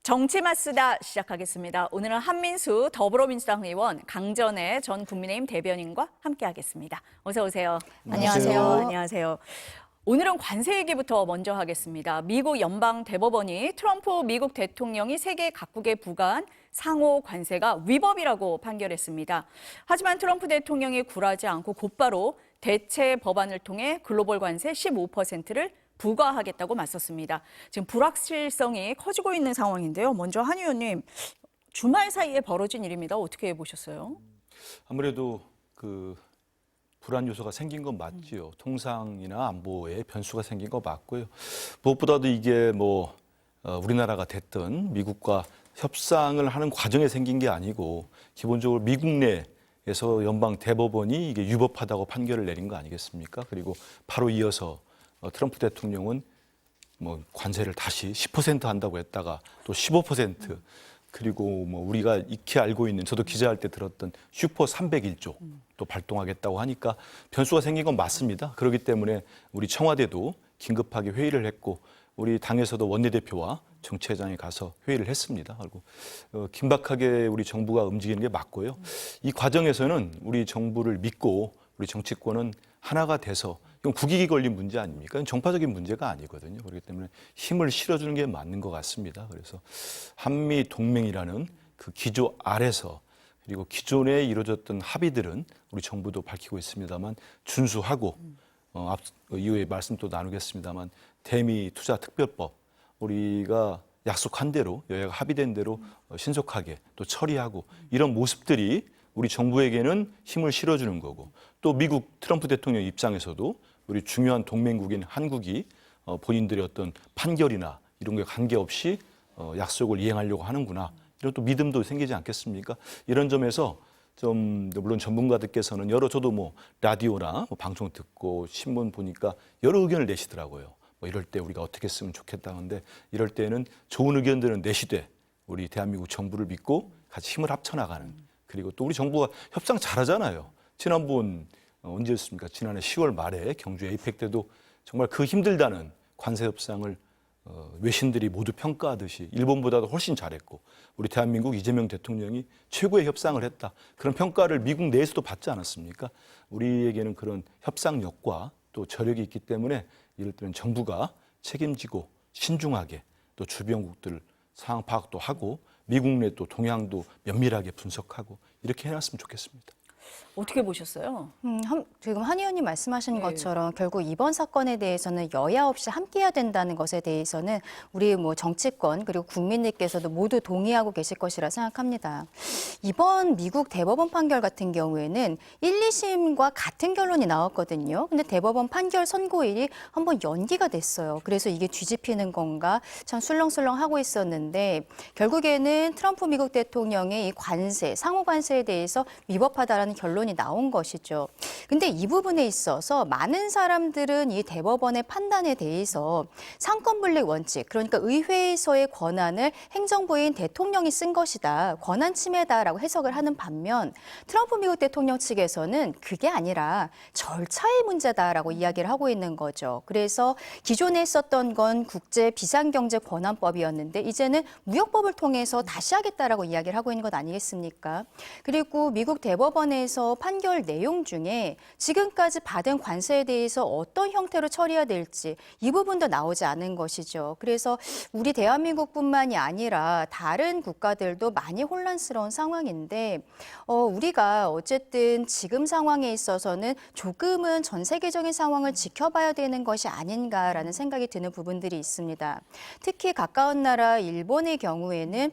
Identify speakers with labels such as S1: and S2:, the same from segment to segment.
S1: 정치마쓰다 시작하겠습니다. 오늘은 한민수 더불어민주당 의원 강전애 전 국민의힘 대변인과 함께하겠습니다. 어서 오세요.
S2: 안녕하세요.
S1: 안녕하세요. 오늘은 관세 얘기부터 먼저 하겠습니다. 미국 연방 대법원이 트럼프 미국 대통령이 세계 각국에 부과한 상호 관세가 위법이라고 판결했습니다. 하지만 트럼프 대통령이 굴하지 않고 곧바로 대체 법안을 통해 글로벌 관세 15%를 부과하겠다고 맞섰습니다. 지금 불확실성이 커지고 있는 상황인데요. 먼저 한 의원님, 주말 사이에 벌어진 일입니다. 어떻게 보셨어요?
S2: 아무래도 그 불안 요소가 생긴 건 맞지요. 통상이나 안보에 변수가 생긴 거 맞고요. 무엇보다도 이게 우리나라가 됐든 미국과 협상을 하는 과정에 생긴 게 아니고 기본적으로 미국 내에서 연방 대법원이 이게 위법하다고 판결을 내린 거 아니겠습니까? 그리고 바로 이어서 트럼프 대통령은 관세를 다시 10% 한다고 했다가 또 15% 그리고 우리가 익히 알고 있는 저도 기자할 때 들었던 슈퍼 301조 또 발동하겠다고 하니까 변수가 생긴 건 맞습니다. 그렇기 때문에 우리 청와대도 긴급하게 회의를 했고 우리 당에서도 원내대표와 정치회장에 가서 회의를 했습니다. 그리고 긴박하게 우리 정부가 움직이는 게 맞고요. 이 과정에서는 우리 정부를 믿고 우리 정치권은 하나가 돼서 이건 국익이 걸린 문제 아닙니까? 이건 정파적인 문제가 아니거든요. 그렇기 때문에 힘을 실어주는 게 맞는 것 같습니다. 그래서 한미 동맹이라는 그 기조 아래서 그리고 기존에 이루어졌던 합의들은 우리 정부도 밝히고 있습니다만 준수하고 이후에 말씀 또 나누겠습니다만 대미 투자 특별법 우리가 약속한 대로 여야가 합의된 대로 신속하게 또 처리하고 이런 모습들이 우리 정부에게는 힘을 실어주는 거고 또 미국 트럼프 대통령 입장에서도 우리 중요한 동맹국인 한국이 본인들의 어떤 판결이나 이런 게 관계없이 약속을 이행하려고 하는구나. 이런 또 믿음도 생기지 않겠습니까? 이런 점에서 좀 물론 전문가들께서는 저도 라디오나 방송 듣고 신문 보니까 여러 의견을 내시더라고요. 이럴 때 우리가 어떻게 쓰면 좋겠다는데 이럴 때는 좋은 의견들은 내시되 우리 대한민국 정부를 믿고 같이 힘을 합쳐나가는 그리고 또 우리 정부가 협상 잘하잖아요. 지난번 언제였습니까? 지난해 10월 말에 경주 에이펙 때도 정말 그 힘들다는 관세 협상을 외신들이 모두 평가하듯이 일본보다도 훨씬 잘했고 우리 대한민국 이재명 대통령이 최고의 협상을 했다. 그런 평가를 미국 내에서도 받지 않았습니까? 우리에게는 그런 협상력과 또 저력이 있기 때문에 이럴 때는 정부가 책임지고 신중하게 또 주변국들 상황 파악도 하고 미국 내 또 동향도 면밀하게 분석하고 이렇게 해놨으면 좋겠습니다.
S1: 어떻게 보셨어요?
S3: 지금 한 의원님 말씀하신 것처럼 결국 이번 사건에 대해서는 여야 없이 함께해야 된다는 것에 대해서는 우리 정치권 그리고 국민들께서도 모두 동의하고 계실 것이라 생각합니다. 이번 미국 대법원 판결 같은 경우에는 1, 2심과 같은 결론이 나왔거든요. 근데 대법원 판결 선고일이 한번 연기가 됐어요. 그래서 이게 뒤집히는 건가 참 술렁술렁 하고 있었는데 결국에는 트럼프 미국 대통령의 이 관세, 상호 관세에 대해서 위법하다라는 결론이 나온 것이죠. 근데 이 부분에 있어서 많은 사람들은 이 대법원의 판단에 대해서 상권분립 원칙, 그러니까 의회에서의 권한을 행정부인 대통령이 쓴 것이다, 권한 침해다라고 해석을 하는 반면 트럼프 미국 대통령 측에서는 그게 아니라 절차의 문제다라고 이야기를 하고 있는 거죠. 그래서 기존에 썼던 건 국제 비상경제권한법이었는데 이제는 무역법을 통해서 다시 하겠다라고 이야기를 하고 있는 것 아니겠습니까? 그리고 미국 대법원에서 판결 내용 중에 지금까지 받은 관세에 대해서 어떤 형태로 처리해야 될지 이 부분도 나오지 않은 것이죠. 그래서 우리 대한민국뿐만이 아니라 다른 국가들도 많이 혼란스러운 상황인데 우리가 어쨌든 지금 상황에 있어서는 조금은 전 세계적인 상황을 지켜봐야 되는 것이 아닌가라는 생각이 드는 부분들이 있습니다. 특히 가까운 나라 일본의 경우에는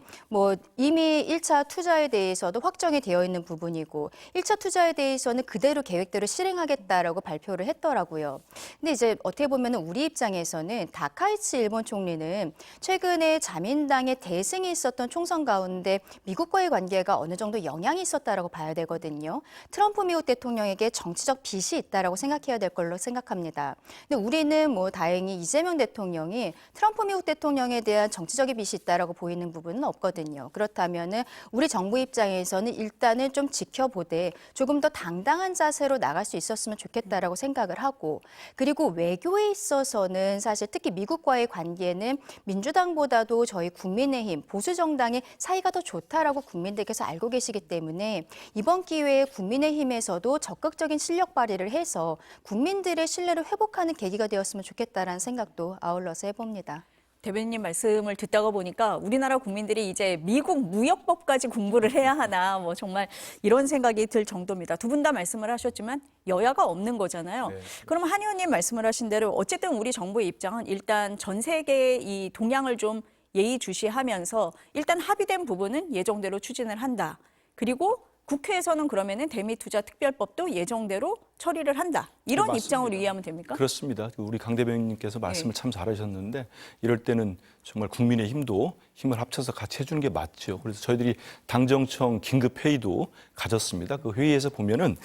S3: 이미 1차 투자에 대해서도 확정이 되어 있는 부분이고 1차 투자에 대해서는 그대로 계획대로 실행하겠다라고 발표를 했더라고요. 근데 이제 어떻게 보면 우리 입장에서는 다카이치 일본 총리는 최근에 자민당의 대승이 있었던 총선 가운데 미국과의 관계가 어느 정도 영향이 있었다라고 봐야 되거든요. 트럼프 미국 대통령에게 정치적 빚이 있다라고 생각해야 될 걸로 생각합니다. 근데 우리는 다행히 이재명 대통령이 트럼프 미국 대통령에 대한 정치적인 빚이 있다라고 보이는 부분은 없거든요. 그렇다면은 우리 정부 입장에서는 일단은 좀 지켜보되 조금 더 당당한 자세로 나갈 수 있었으면 좋겠다라고 생각을 하고, 그리고 외교에 있어서는 사실 특히 미국과의 관계는 민주당보다도 저희 국민의힘 보수 정당의 사이가 더 좋다라고 국민들께서 알고 계시기 때문에 이번 기회에 국민의힘에서도 적극적인 실력 발휘를 해서 국민들의 신뢰를 회복하는 계기가 되었으면 좋겠다라는 생각도 아울러서 해봅니다.
S1: 대변인님 말씀을 듣다가 보니까 우리나라 국민들이 이제 미국 무역법까지 공부를 해야 하나 뭐 정말 이런 생각이 들 정도입니다. 두 분 다 말씀을 하셨지만 여야가 없는 거잖아요.
S2: 네.
S1: 그럼 한 의원님 말씀을 하신 대로 어쨌든 우리 정부의 입장은 일단 전 세계의 이 동향을 좀 예의주시하면서 일단 합의된 부분은 예정대로 추진을 한다. 그리고 국회에서는 그러면은 대미투자특별법도 예정대로 처리를 한다. 이런
S2: 맞습니다.
S1: 입장으로 이해하면 됩니까?
S2: 그렇습니다. 우리 강 대변인님께서 말씀을 참 잘하셨는데 이럴 때는 정말 국민의 힘도 힘을 합쳐서 같이 해주는 게 맞죠. 그래서 저희들이 당정청 긴급 회의도 가졌습니다. 그 회의에서 보면은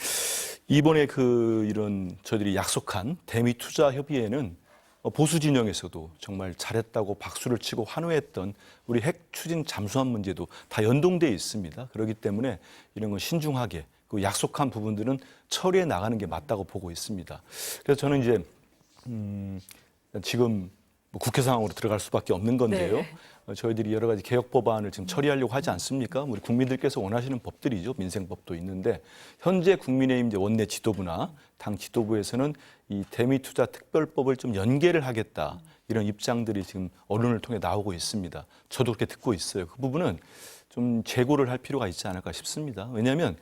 S2: 이번에 이런 저희들이 약속한 대미 투자 협의회는 보수 진영에서도 정말 잘했다고 박수를 치고 환호했던 우리 핵 추진 잠수함 문제도 다 연동돼 있습니다. 그렇기 때문에 이런 건 신중하게 그 약속한 부분들은 처리해 나가는 게 맞다고 보고 있습니다. 그래서 저는 이제 지금 뭐 국회 상황으로 들어갈 수밖에 없는 건데요.
S1: 네.
S2: 저희들이 여러 가지 개혁 법안을 지금 처리하려고 하지 않습니까? 우리 국민들께서 원하시는 법들이죠. 민생법도 있는데 현재 국민의힘 이제 원내 지도부나 당 지도부에서는 이 대미투자특별법을 좀 연계를 하겠다 이런 입장들이 지금 언론을 통해 나오고 있습니다. 저도 그렇게 듣고 있어요. 그 부분은 좀 재고를 할 필요가 있지 않을까 싶습니다. 왜냐하면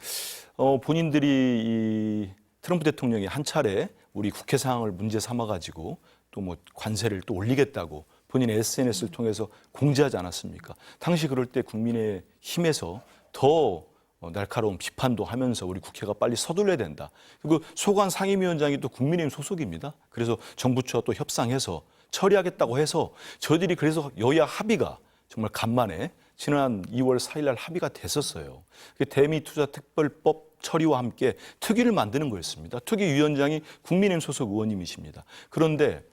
S2: 본인들이 이 트럼프 대통령이 한 차례 우리 국회 상황을 문제 삼아가지고 또 뭐 관세를 또 올리겠다고 본인의 SNS를 통해서 공지하지 않았습니까? 당시 그럴 때 국민의 힘에서 더 날카로운 비판도 하면서 우리 국회가 빨리 서둘러야 된다. 그리고 소관 상임위원장이 또 국민의힘 소속입니다. 그래서 정부처와 또 협상해서 처리하겠다고 해서 저희들이 그래서 여야 합의가 정말 간만에 지난 2월 4일 날 합의가 됐었어요. 대미투자특별법 처리와 함께 특위를 만드는 거였습니다. 특위위원장이 국민의힘 소속 의원님이십니다. 그런데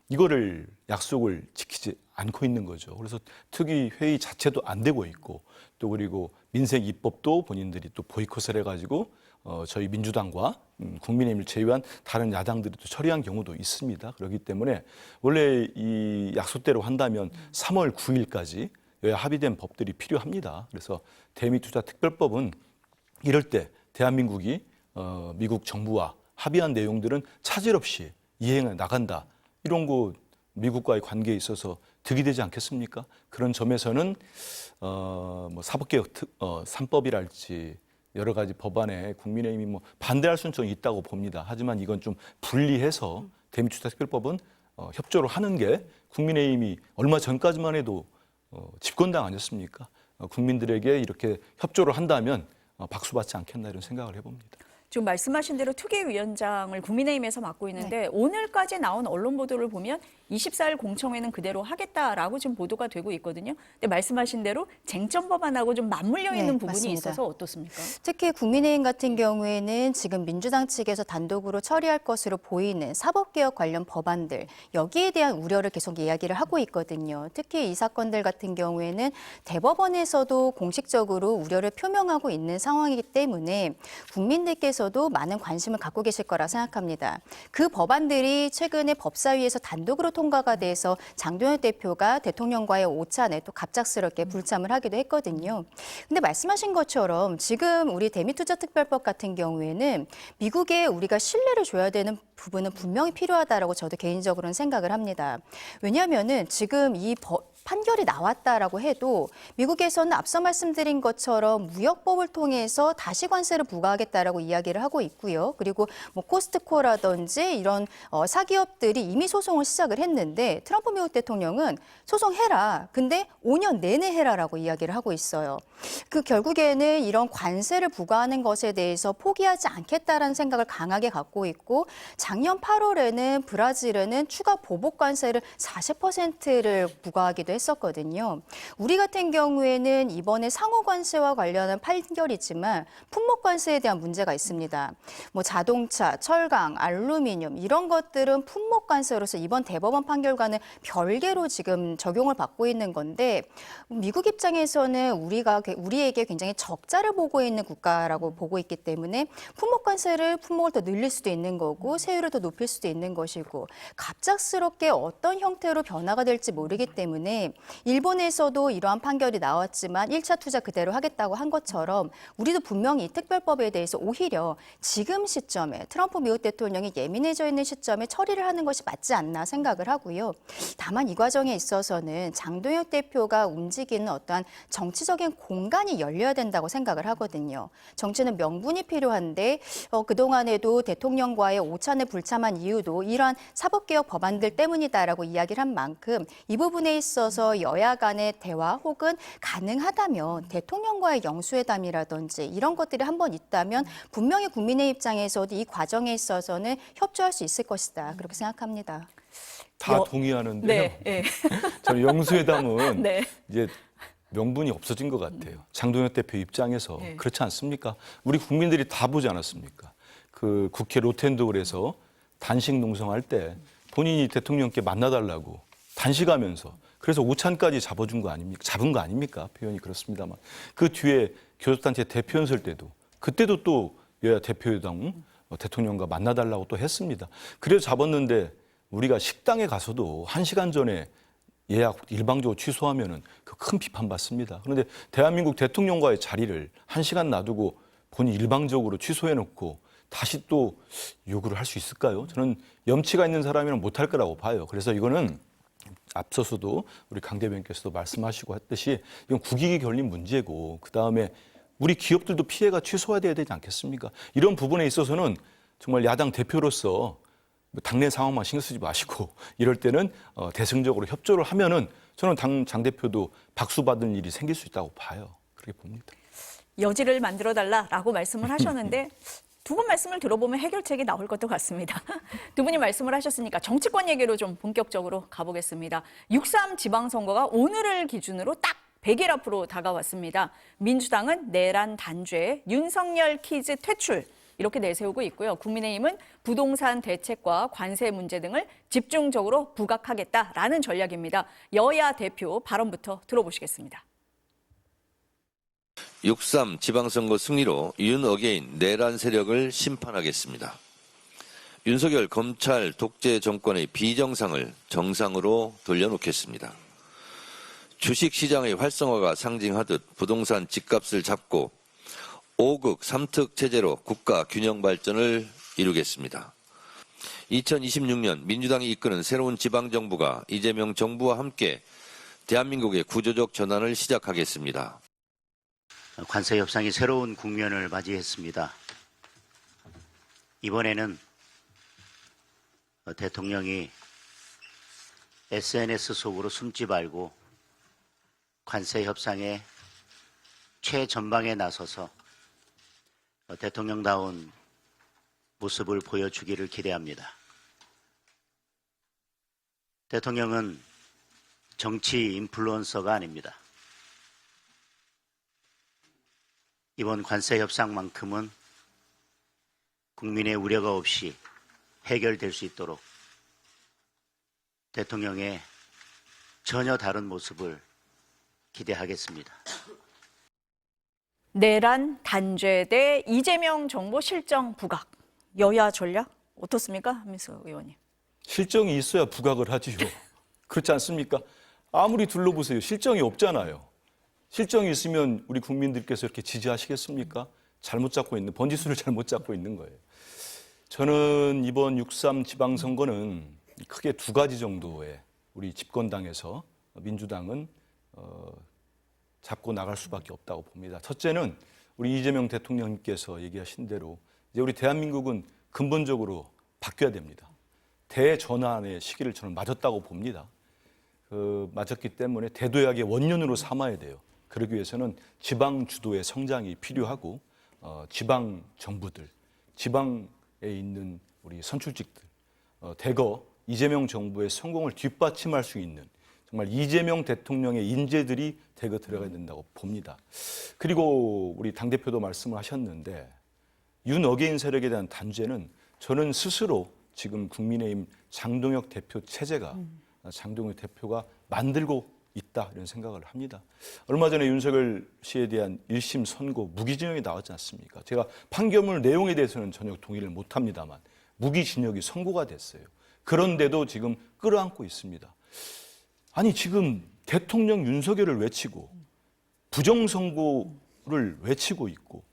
S2: 이거를 약속을 지키지 않고 있는 거죠. 그래서 특위 회의 자체도 안 되고 있고 또 그리고 민생 입법도 본인들이 또 보이콧을 해가지고 저희 민주당과 국민의힘을 제외한 다른 야당들이 또 처리한 경우도 있습니다. 그렇기 때문에 원래 이 약속대로 한다면 3월 9일까지 여야 합의된 법들이 필요합니다. 그래서 대미투자특별법은 이럴 때 대한민국이 미국 정부와 합의한 내용들은 차질 없이 이행해 나간다. 이런 거 미국과의 관계에 있어서 득이 되지 않겠습니까? 그런 점에서는 뭐 사법개혁 3법이랄지 여러 가지 법안에 국민의힘이 뭐 반대할 수는 좀 있다고 봅니다. 하지만 이건 좀 분리해서 대미투자특별법은 협조를 하는 게 국민의힘이 얼마 전까지만 해도 집권당 아니었습니까? 국민들에게 이렇게 협조를 한다면 박수받지 않겠나 이런 생각을 해봅니다.
S1: 지금 말씀하신 대로 특위위원장을 국민의힘에서 맡고 있는데 오늘까지 나온 언론 보도를 보면 24일 공청회는 그대로 하겠다라고 지금 보도가 되고 있거든요. 근데 말씀하신 대로 쟁점 법안하고 좀 맞물려 있는 부분이
S3: 맞습니다.
S1: 있어서 어떻습니까?
S3: 특히 국민의힘 같은 경우에는 지금 민주당 측에서 단독으로 처리할 것으로 보이는 사법개혁 관련 법안들, 여기에 대한 우려를 계속 이야기를 하고 있거든요. 특히 이 사건들 같은 경우에는 대법원에서도 공식적으로 우려를 표명하고 있는 상황이기 때문에 국민들께서도 많은 관심을 갖고 계실 거라 생각합니다. 그 법안들이 최근에 법사위에서 단독으로 통과가 돼서 장동혁 대표가 대통령과의 오찬에 또 갑작스럽게 불참을 하기도 했거든요. 근데 말씀하신 것처럼 지금 우리 대미투자특별법 같은 경우에는 미국에 우리가 신뢰를 줘야 되는 부분은 분명히 필요하다라고 저도 개인적으로는 생각을 합니다. 왜냐하면은 지금 이 판결이 나왔다라고 해도 미국에서는 앞서 말씀드린 것처럼 무역법을 통해서 다시 관세를 부과하겠다라고 이야기를 하고 있고요. 그리고 뭐 코스트코라든지 이런 사기업들이 이미 소송을 시작을 했는데 트럼프 미국 대통령은 소송해라. 근데 5년 내내 해라라고 이야기를 하고 있어요. 그 결국에는 이런 관세를 부과하는 것에 대해서 포기하지 않겠다라는 생각을 강하게 갖고 있고 작년 8월에는 브라질에는 추가 보복 관세를 40%를 부과하기도 했었거든요. 우리 같은 경우에는 이번에 상호 관세와 관련한 판결이지만 품목 관세에 대한 문제가 있습니다. 뭐 자동차, 철강, 알루미늄 이런 것들은 품목 관세로서 이번 대법원 판결과는 별개로 지금 적용을 받고 있는 건데 미국 입장에서는 우리에게 굉장히 적자를 보고 있는 국가라고 보고 있기 때문에 품목 관세를 품목을 더 늘릴 수도 있는 거고 세율을 더 높일 수도 있는 것이고 갑작스럽게 어떤 형태로 변화가 될지 모르기 때문에 일본에서도 이러한 판결이 나왔지만 1차 투자 그대로 하겠다고 한 것처럼 우리도 분명히 이 특별법에 대해서 오히려 지금 시점에 트럼프 미국 대통령이 예민해져 있는 시점에 처리를 하는 것이 맞지 않나 생각을 하고요. 다만 이 과정에 있어서는 장동혁 대표가 움직이는 어떠한 정치적인 공간이 열려야 된다고 생각을 하거든요. 정치는 명분이 필요한데 그동안에도 대통령과의 오찬에 불참한 이유도 이러한 사법개혁 법안들 때문이다라고 이야기를 한 만큼 이 부분에 있어서 여야 간의 대화 혹은 가능하다면 대통령과의 영수회담이라든지 이런 것들이 한번 있다면 분명히 국민의 입장에서도 이 과정에 있어서는 협조할 수 있을 것이다. 그렇게 생각합니다.
S2: 다 동의하는데요.
S1: 네, 네.
S2: 저는 영수회담은
S1: 네.
S2: 이제 명분이 없어진 것 같아요. 장동혁 대표 입장에서
S1: 네.
S2: 그렇지 않습니까? 우리 국민들이 다 보지 않았습니까? 그 국회 로텐도글에서 단식 농성할 때 본인이 대통령께 만나달라고 단식하면서 그래서 오찬까지 잡아준 거 아닙니까? 잡은 거 아닙니까? 표현이 그렇습니다만 그 뒤에 교섭단체 대표 연설 때도 그때도 또 여야 대표회당 대통령과 만나달라고 또 했습니다. 그래서 잡았는데 우리가 식당에 가서도 1시간 전에 예약 일방적으로 취소하면은 그 큰 비판받습니다. 그런데 대한민국 대통령과의 자리를 1시간 놔두고 본인 일방적으로 취소해놓고 다시 또 요구를 할 수 있을까요? 저는 염치가 있는 사람이면 못할 거라고 봐요. 그래서 이거는 앞서서도 우리 강 대변인께서도 말씀하시고 했듯이 이건 국익이 걸린 문제고 그다음에 우리 기업들도 피해가 취소돼야 되지 않겠습니까? 이런 부분에 있어서는 정말 야당 대표로서 당내 상황만 신경 쓰지 마시고 이럴 때는 대승적으로 협조를 하면은 저는 장 대표도 박수 받은 일이 생길 수 있다고 봐요. 그렇게 봅니다.
S1: 여지를 만들어달라라고 말씀을 하셨는데 두 분 말씀을 들어보면 해결책이 나올 것도 같습니다. 두 분이 말씀을 하셨으니까 정치권 얘기로 좀 본격적으로 가보겠습니다. 6.3 지방선거가 오늘을 기준으로 딱 100일 앞으로 다가왔습니다. 민주당은 내란 단죄, 윤석열 키즈 퇴출 이렇게 내세우고 있고요. 국민의힘은 부동산 대책과 관세 문제 등을 집중적으로 부각하겠다라는 전략입니다. 여야 대표 발언부터 들어보시겠습니다.
S4: 6.3 지방선거 승리로 윤 어게인 내란 세력을 심판하겠습니다. 윤석열 검찰 독재 정권의 비정상을 정상으로 돌려놓겠습니다. 주식시장의 활성화가 상징하듯 부동산 집값을 잡고 5극 3특 체제로 국가 균형 발전을 이루겠습니다. 2026년 민주당이 이끄는 새로운 지방정부가 이재명 정부와 함께 대한민국의 구조적 전환을 시작하겠습니다.
S5: 관세 협상이 새로운 국면을 맞이했습니다. 이번에는 대통령이 SNS 속으로 숨지 말고 관세 협상의 최전방에 나서서 대통령다운 모습을 보여주기를 기대합니다. 대통령은 정치 인플루언서가 아닙니다. 이번 관세 협상만큼은 국민의 우려가 없이 해결될 수 있도록 대통령의 전혀 다른 모습을 기대하겠습니다.
S1: 내란 단죄 대 이재명 정부 실정 부각. 여야 전략 어떻습니까? 한민수 의원님.
S2: 실정이 있어야 부각을 하지요. 그렇지 않습니까? 아무리 둘러보세요. 실정이 없잖아요. 실정이 있으면 우리 국민들께서 이렇게 지지하시겠습니까? 잘못 잡고 있는, 번지수를 잘못 잡고 있는 거예요. 저는 이번 6.3 지방선거는 크게 두 가지 정도의 우리 집권당에서 민주당은 잡고 나갈 수밖에 없다고 봅니다. 첫째는 우리 이재명 대통령님께서 얘기하신 대로 이제 우리 대한민국은 근본적으로 바뀌어야 됩니다. 대전환의 시기를 저는 맞았다고 봅니다. 맞았기 때문에 대도약의 원년으로 삼아야 돼요. 그러기 위해서는 지방 주도의 성장이 필요하고 지방 정부들, 지방에 있는 우리 선출직들, 대거 이재명 정부의 성공을 뒷받침할 수 있는 정말 이재명 대통령의 인재들이 대거 들어가야 된다고 봅니다. 그리고 우리 당대표도 말씀을 하셨는데 윤 어게인 세력에 대한 단죄는 저는 스스로 지금 국민의힘 장동혁 대표 체제가 장동혁 대표가 만들고 있다 이런 생각을 합니다. 얼마 전에 윤석열 씨에 대한 1심 선고 무기징역이 나왔지 않습니까? 제가 판결문 내용에 대해서는 전혀 동의를 못합니다만 무기징역이 선고가 됐어요. 그런데도 지금 끌어안고 있습니다. 아니 지금 대통령 윤석열을 외치고 부정선거를 외치고 있고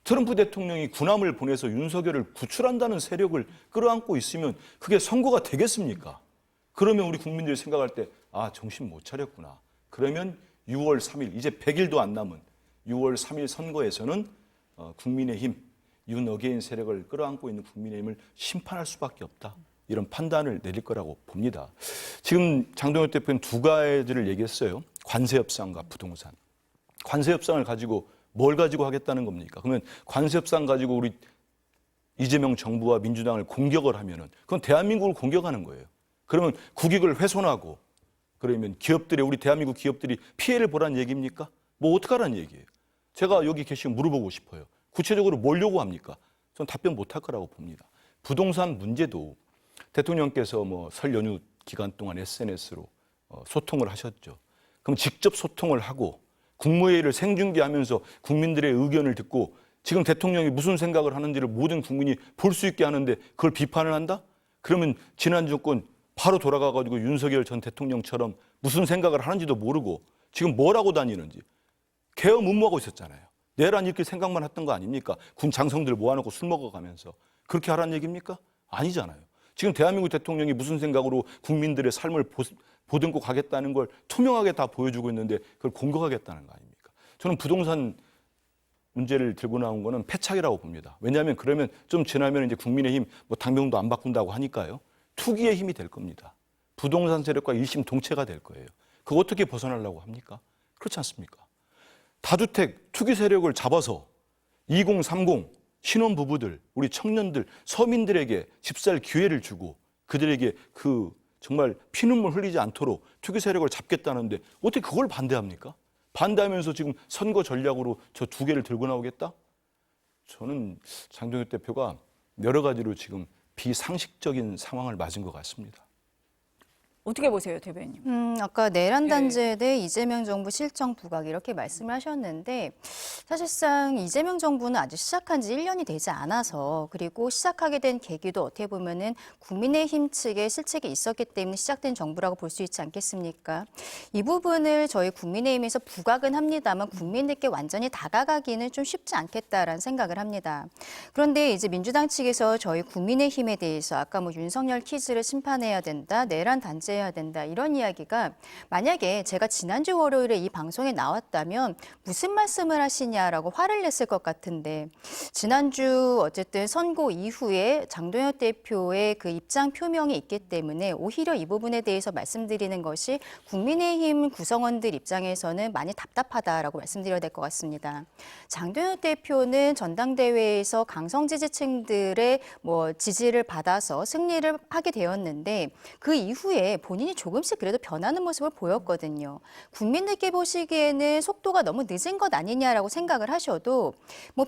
S2: 트럼프 대통령이 군함을 보내서 윤석열을 구출한다는 세력을 끌어안고 있으면 그게 선거가 되겠습니까? 그러면 우리 국민들이 생각할 때 정신 못 차렸구나. 그러면 6월 3일 이제 100일도 안 남은 6월 3일 선거에서는 국민의힘 윤 어게인 세력을 끌어안고 있는 국민의힘을 심판할 수밖에 없다. 이런 판단을 내릴 거라고 봅니다. 지금 장동혁 대표는 두 가지를 얘기했어요. 관세 협상과 부동산. 관세 협상을 가지고 뭘 가지고 하겠다는 겁니까? 그러면 관세 협상 가지고 우리 이재명 정부와 민주당을 공격을 하면은 그건 대한민국을 공격하는 거예요. 그러면 국익을 훼손하고 그러면 기업들이 우리 대한민국 기업들이 피해를 보라는 얘기입니까? 뭐 어떡하라는 얘기예요. 제가 여기 계시면 물어보고 싶어요. 구체적으로 뭘 요구합니까? 전 답변 못할 거라고 봅니다. 부동산 문제도 대통령께서 설 연휴 기간 동안 SNS로 소통을 하셨죠. 그럼 직접 소통을 하고 국무회의를 생중계하면서 국민들의 의견을 듣고 지금 대통령이 무슨 생각을 하는지를 모든 국민이 볼 수 있게 하는데 그걸 비판을 한다? 그러면 지난 정권 바로 돌아가가지고 윤석열 전 대통령처럼 무슨 생각을 하는지도 모르고 지금 뭘 하고 다니는지 계엄 음모하고 있었잖아요. 내란 이렇게 생각만 했던 거 아닙니까? 군 장성들 모아놓고 술 먹어가면서 그렇게 하라는 얘기입니까? 아니잖아요. 지금 대한민국 대통령이 무슨 생각으로 국민들의 삶을 보듬고 가겠다는 걸 투명하게 다 보여주고 있는데 그걸 공격하겠다는 거 아닙니까? 저는 부동산 문제를 들고 나온 거는 패착이라고 봅니다. 왜냐하면 그러면 좀 지나면 이제 국민의힘 당명도 안 바꾼다고 하니까요. 투기의 힘이 될 겁니다. 부동산 세력과 일심 동체가 될 거예요. 그거 어떻게 벗어나려고 합니까? 그렇지 않습니까? 다주택 투기 세력을 잡아서 2030 신혼부부들, 우리 청년들, 서민들에게 집 살 기회를 주고 그들에게 정말 피눈물 흘리지 않도록 투기 세력을 잡겠다는데 어떻게 그걸 반대합니까? 반대하면서 지금 선거 전략으로 저 두 개를 들고 나오겠다? 저는 장동혁 대표가 여러 가지로 지금 비상식적인 상황을 맞은 것 같습니다.
S1: 어떻게 보세요, 대변인?
S3: 아까 내란 단죄에 대해 이재명 정부 실정 부각 이렇게 말씀을 하셨는데 사실상 이재명 정부는 아직 시작한 지 1년이 되지 않아서 그리고 시작하게 된 계기도 어떻게 보면은 국민의힘 측의 실책이 있었기 때문에 시작된 정부라고 볼 수 있지 않겠습니까? 이 부분을 저희 국민의힘에서 부각은 합니다만 국민들께 완전히 다가가기는 좀 쉽지 않겠다라는 생각을 합니다. 그런데 이제 민주당 측에서 저희 국민의힘에 대해서 아까 윤석열 키즈를 심판해야 된다, 내란 단죄 해야 된다 이런 이야기가 만약에 제가 지난주 월요일에 이 방송에 나왔다면 무슨 말씀을 하시냐라고 화를 냈을 것 같은데 지난주 어쨌든 선고 이후에 장동혁 대표의 그 입장 표명이 있기 때문에 오히려 이 부분에 대해서 말씀드리는 것이 국민의힘 구성원들 입장에서는 많이 답답하다라고 말씀드려야 될 것 같습니다. 장동혁 대표는 전당대회에서 강성 지지층들의 지지를 받아서 승리를 하게 되었는데 그 이후에 본인이 조금씩 그래도 변하는 모습을 보였거든요. 국민들께 보시기에는 속도가 너무 늦은 것 아니냐라고 생각을 하셔도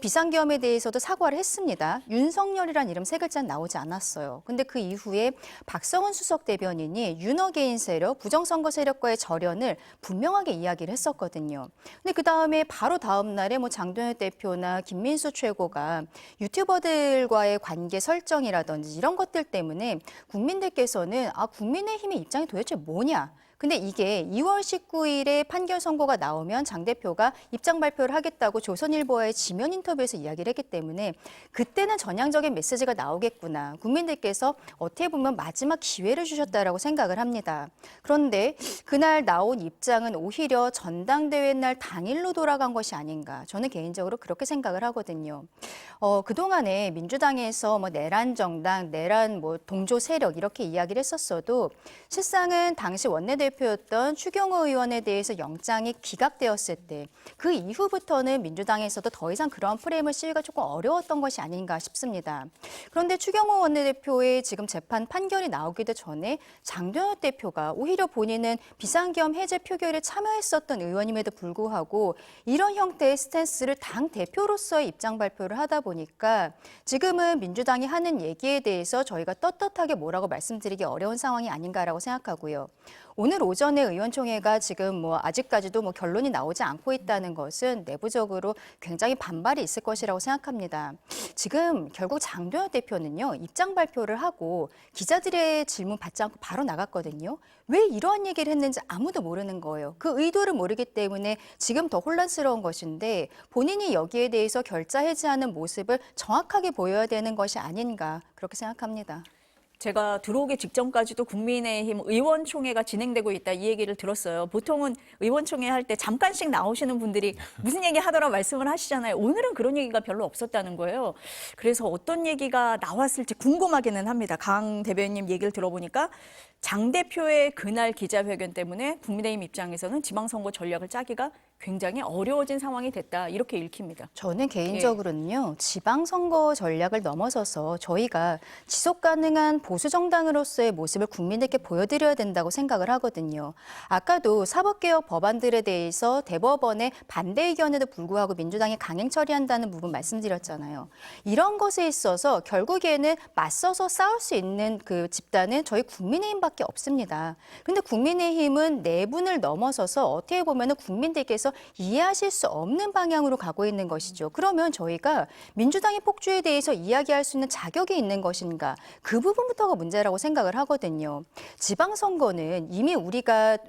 S3: 비상계엄에 대해서도 사과를 했습니다. 윤석열이란 이름 세 글자는 나오지 않았어요. 근데 그 이후에 박성훈 수석 대변인이 윤어게인 세력, 부정선거 세력과의 절연을 분명하게 이야기를 했었거든요. 근데 그 다음에 바로 다음 날에 장동혁 대표나 김민수 최고가 유튜버들과의 관계 설정이라든지 이런 것들 때문에 국민들께서는 국민의힘의 입장이 도대체 뭐냐? 근데 이게 2월 19일에 판결 선고가 나오면 장 대표가 입장 발표를 하겠다고 조선일보와의 지면 인터뷰에서 이야기를 했기 때문에 그때는 전향적인 메시지가 나오겠구나. 국민들께서 어떻게 보면 마지막 기회를 주셨다라고 생각을 합니다. 그런데 그날 나온 입장은 오히려 전당대회 날 당일로 돌아간 것이 아닌가. 저는 개인적으로 그렇게 생각을 하거든요. 그동안에 민주당에서 내란 정당, 내란 동조 세력 이렇게 이야기를 했었어도 실상은 당시 원내대표 원내대표였던 추경호 의원에 대해서 영장이 기각되었을 때 그 이후부터는 민주당에서도 더 이상 그런 프레임을 씌우기가 조금 어려웠던 것이 아닌가 싶습니다. 그런데 추경호 원내대표의 지금 재판 판결이 나오기도 전에 장도연 대표가 오히려 본인은 비상계엄 해제 표결에 참여했었던 의원임에도 불구하고 이런 형태의 스탠스를 당 대표로서의 입장 발표를 하다 보니까 지금은 민주당이 하는 얘기에 대해서 저희가 떳떳하게 뭐라고 말씀드리기 어려운 상황이 아닌가라고 생각하고요. 오늘 오전에 의원총회가 지금 아직까지도 결론이 나오지 않고 있다는 것은 내부적으로 굉장히 반발이 있을 것이라고 생각합니다. 지금 결국 장도연 대표는요, 입장 발표를 하고 기자들의 질문 받지 않고 바로 나갔거든요. 왜 이러한 얘기를 했는지 아무도 모르는 거예요. 그 의도를 모르기 때문에 지금 더 혼란스러운 것인데 본인이 여기에 대해서 결자 해지하는 모습을 정확하게 보여야 되는 것이 아닌가 그렇게 생각합니다.
S1: 제가 들어오기 직전까지도 국민의힘 의원총회가 진행되고 있다 이 얘기를 들었어요. 보통은 의원총회 할 때 잠깐씩 나오시는 분들이 무슨 얘기 하더라 말씀을 하시잖아요. 오늘은 그런 얘기가 별로 없었다는 거예요. 그래서 어떤 얘기가 나왔을지 궁금하기는 합니다. 강 대변인 얘기를 들어보니까 장 대표의 그날 기자회견 때문에 국민의힘 입장에서는 지방선거 전략을 짜기가 굉장히 어려워진 상황이 됐다 이렇게 읽힙니다.
S3: 저는 개인적으로는요. 지방선거 전략을 넘어서서 저희가 지속 가능한 보수 정당으로서의 모습을 국민들께 보여드려야 된다고 생각을 하거든요. 아까도 사법개혁 법안들에 대해서 대법원의 반대 의견에도 불구하고 민주당이 강행 처리한다는 부분 말씀드렸잖아요. 이런 것에 있어서 결국에는 맞서서 싸울 수 있는 그 집단은 저희 국민의힘밖에 없습니다. 그런데 국민의힘은 내분을 넘어서서 어떻게 보면 국민들께서 이해하실 수 없는 방향으로 가고 있는 것이죠. 그러면 저희가 민주당의 폭주에 대해서 이야기할 수 있는 자격이 있는 것인가? 그 부분부터가 문제라고 생각을 하거든요. 지방선거는 이미 우리가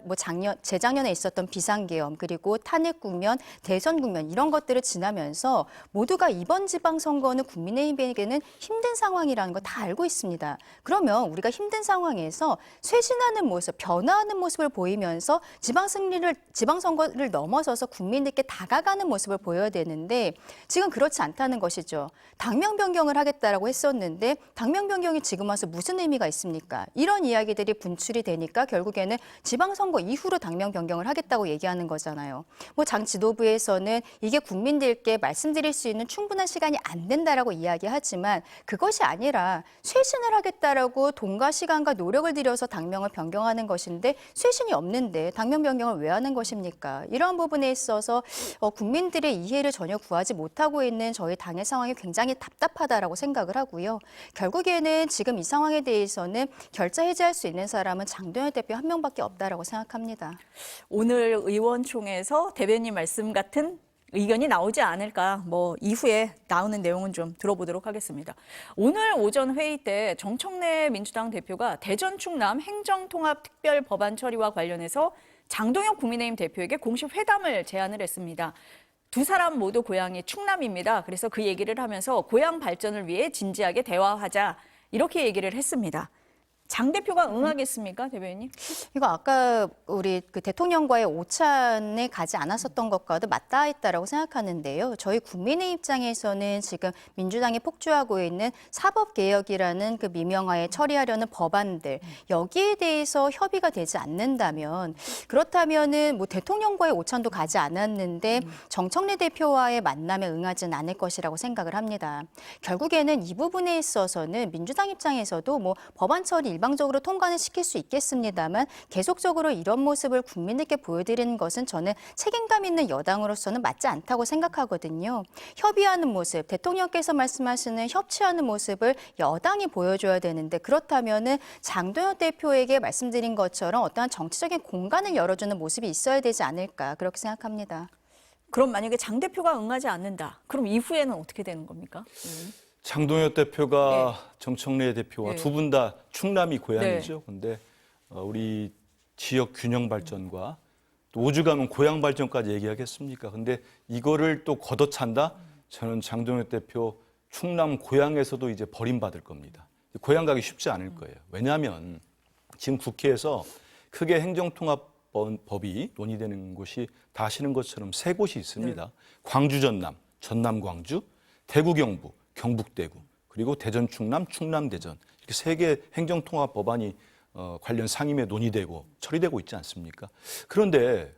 S3: 재작년에 있었던 비상계엄 그리고 탄핵 국면, 대선 국면 이런 것들을 지나면서 모두가 이번 지방선거는 국민의힘에게는 힘든 상황이라는 거 다 알고 있습니다. 그러면 우리가 힘든 상황에서 쇄신하는 모습, 변화하는 모습을 보이면서 지방선거를 넘어서서 국민들께 다가가는 모습을 보여야 되는데 지금 그렇지 않다는 것이죠. 당명 변경을 하겠다라고 했었는데 당명 변경이 지금 와서 무슨 의미가 있습니까? 이런 이야기들이 분출이 되니까 결국에는 지방선거 이후로 당명 변경을 하겠다고 얘기하는 거잖아요. 장 지도부에서는 이게 국민들께 말씀드릴 수 있는 충분한 시간이 안 된다라고 이야기하지만 그것이 아니라 쇄신을 하겠다라고 돈과 시간과 노력을 들여서 당명을 변경하는 것인데 쇄신이 없는데 당명 변경을 왜 하는 것입니까? 이런 부분에 있어서 국민들의 이해를 전혀 구하지 못하고 있는 저희 당의 상황이 굉장히 답답하다라고 생각을 하고요. 결국에는 지금 이 상황에 대해서는 결자 해지할 수 있는 사람은 장도연 대표 한 명밖에 없다라고 생각합니다.
S1: 오늘 의원총회에서 대변인 말씀 같은 의견이 나오지 않을까 이후에 나오는 내용은 좀 들어보도록 하겠습니다. 오늘 오전 회의 때 정청래 민주당 대표가 대전 충남 행정통합특별법안 처리와 관련해서 장동혁 국민의힘 대표에게 공식 회담을 제안을 했습니다. 두 사람 모두 고향이 충남입니다. 그래서 그 얘기를 하면서 고향 발전을 위해 진지하게 대화하자 이렇게 얘기를 했습니다. 장 대표가 응하겠습니까, 대변인님?
S3: 이거 아까 우리 그 대통령과의 오찬에 가지 않았었던 것과도 맞닿아 있다라고 생각하는데요. 저희 국민의 입장에서는 지금 민주당이 폭주하고 있는 사법개혁이라는 그 미명하에 처리하려는 법안들 여기에 대해서 협의가 되지 않는다면 그렇다면은 대통령과의 오찬도 가지 않았는데 정청래 대표와의 만남에 응하지는 않을 것이라고 생각을 합니다. 결국에는 이 부분에 있어서는 민주당 입장에서도 법안 처리 일방적으로 통과는 시킬 수 있겠습니다만 계속적으로 이런 모습을 국민들께 보여드리는 것은 저는 책임감 있는 여당으로서는 맞지 않다고 생각하거든요. 협의하는 모습, 대통령께서 말씀하시는 협치하는 모습을 여당이 보여줘야 되는데 그렇다면은 장도연 대표에게 말씀드린 것처럼 어떠한 정치적인 공간을 열어주는 모습이 있어야 되지 않을까 그렇게 생각합니다.
S1: 그럼 만약에 장 대표가 응하지 않는다. 그럼 이후에는 어떻게 되는 겁니까?
S2: 장동혁 대표가 정청래 대표와 두 분 다 충남이 고향이죠. 그런데 우리 지역 균형 발전과 또 오죽하면 고향 발전까지 얘기하겠습니까? 근데 이거를 또 걷어찬다? 저는 장동혁 대표 충남 고향에서도 이제 버림받을 겁니다. 고향 가기 쉽지 않을 거예요. 왜냐하면 지금 국회에서 크게 행정통합법이 논의되는 곳이 다 아시는 것처럼 세 곳이 있습니다. 광주 전남, 전남 광주, 대구 경북, 경북 대구, 그리고 대전 충남, 충남 대전 이렇게 세 개 행정통합 법안이 관련 상임에 논의되고 처리되고 있지 않습니까? 그런데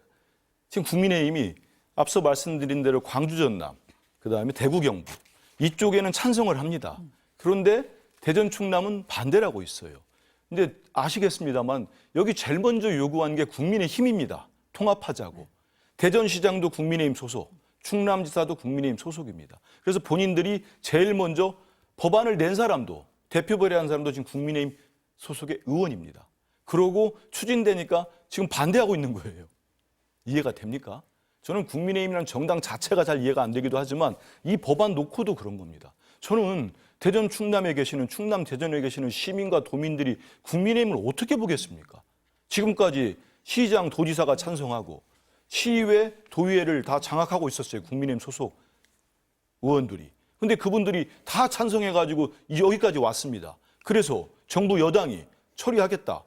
S2: 지금 국민의힘이 앞서 말씀드린 대로 광주 전남, 그다음에 대구 경북 이쪽에는 찬성을 합니다. 그런데 대전 충남은 반대를 하고 있어요. 근데 아시겠습니다만 여기 제일 먼저 요구한 게 국민의힘입니다. 통합하자고. 대전시장도 국민의힘 소속, 충남지사도 국민의힘 소속입니다. 그래서 본인들이 제일 먼저 법안을 낸 사람도 대표 발의한 사람도 지금 국민의힘 소속의 의원입니다. 그러고 추진되니까 지금 반대하고 있는 거예요. 이해가 됩니까? 저는 국민의힘이라는 정당 자체가 잘 이해가 안 되기도 하지만 이 법안 놓고도 그런 겁니다. 저는 대전 충남에 계시는 충남 대전에 계시는 시민과 도민들이 국민의힘을 어떻게 보겠습니까? 지금까지 시장 도지사가 찬성하고 시의회 도의회를 다 장악하고 있었어요. 국민의힘 소속 의원들이. 근데 그분들이 다 찬성해가지고 여기까지 왔습니다. 그래서 정부 여당이 처리하겠다.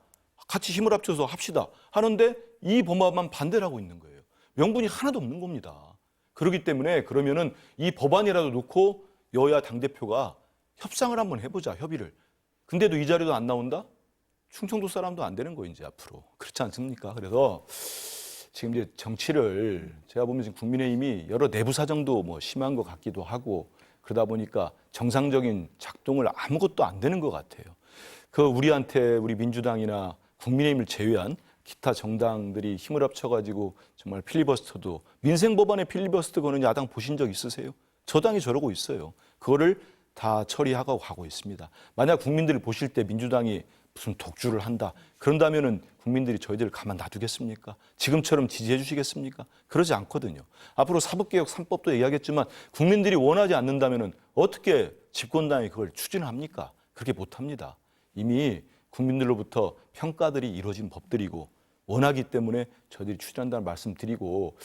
S2: 같이 힘을 합쳐서 합시다. 하는데 이 법안만 반대를 하고 있는 거예요. 명분이 하나도 없는 겁니다. 그렇기 때문에 그러면은 이 법안이라도 놓고 여야 당대표가 협상을 한번 해보자, 협의를. 근데도 이 자리도 안 나온다? 충청도 사람도 안 되는 거예요, 이제 앞으로. 그렇지 않습니까? 그래서 지금 이제 정치를 제가 보면 지금 국민의힘이 여러 내부 사정도 뭐 심한 것 같기도 하고 그러다 보니까 정상적인 작동을 아무것도 안 되는 것 같아요. 우리한테 우리 민주당이나 국민의힘을 제외한 기타 정당들이 힘을 합쳐가지고 정말 필리버스터도 민생 법안에 필리버스터 거는 야당 보신 적 있으세요? 저당이 저러고 있어요. 그거를 다 처리하고 가고 있습니다. 만약 국민들을 보실 때 민주당이 무슨 독주를 한다. 그런다면은 국민들이 저희들을 가만 놔두겠습니까? 지금처럼 지지해 주시겠습니까? 그러지 않거든요. 앞으로 사법개혁 3법도 얘기하겠지만 국민들이 원하지 않는다면은 어떻게 집권당이 그걸 추진합니까? 그렇게 못합니다. 이미 국민들로부터 평가들이 이루어진 법들이고 원하기 때문에 저희들이 추진한다는 말씀드리고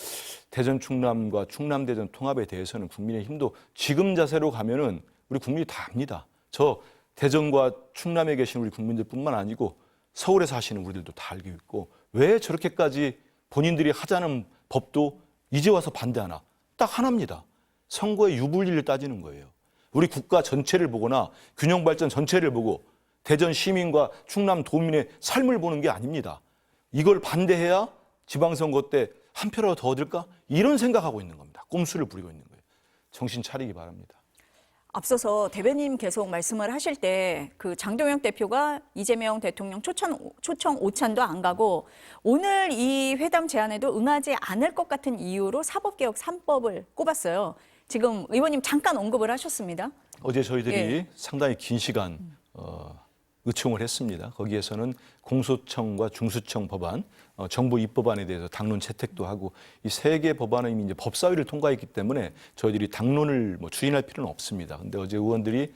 S2: 대전 충남과 충남 대전 통합에 대해서는 국민의힘도 지금 자세로 가면은 우리 국민이 다 압니다. 저 대전과 충남에 계신 우리 국민들뿐만 아니고 서울에 사시는 우리들도 다 알고 있고 왜 저렇게까지 본인들이 하자는 법도 이제 와서 반대하나? 딱 하나입니다. 선거의 유불리를 따지는 거예요. 우리 국가 전체를 보거나 균형 발전 전체를 보고 대전 시민과 충남 도민의 삶을 보는 게 아닙니다. 이걸 반대해야 지방선거 때 한 표라도 더 얻을까? 이런 생각하고 있는 겁니다. 꼼수를 부리고 있는 거예요. 정신 차리기 바랍니다.
S1: 앞서서 대변인 계속 말씀을 하실 때 그 장동영 대표가 이재명 대통령 초청 오찬도 안 가고 오늘 이 회담 제안에도 응하지 않을 것 같은 이유로 사법개혁 3법을 꼽았어요. 지금 의원님 잠깐 언급을 하셨습니다.
S2: 어제 저희들이
S1: 예.
S2: 상당히 긴 시간 의총을 했습니다. 거기에서는 공소청과 중수청 법안, 정부 입법안에 대해서 당론 채택도 하고 이 세 개 법안은 이미 이제 법사위를 통과했기 때문에 저희들이 당론을 추진할 필요는 없습니다. 근데 어제 의원들이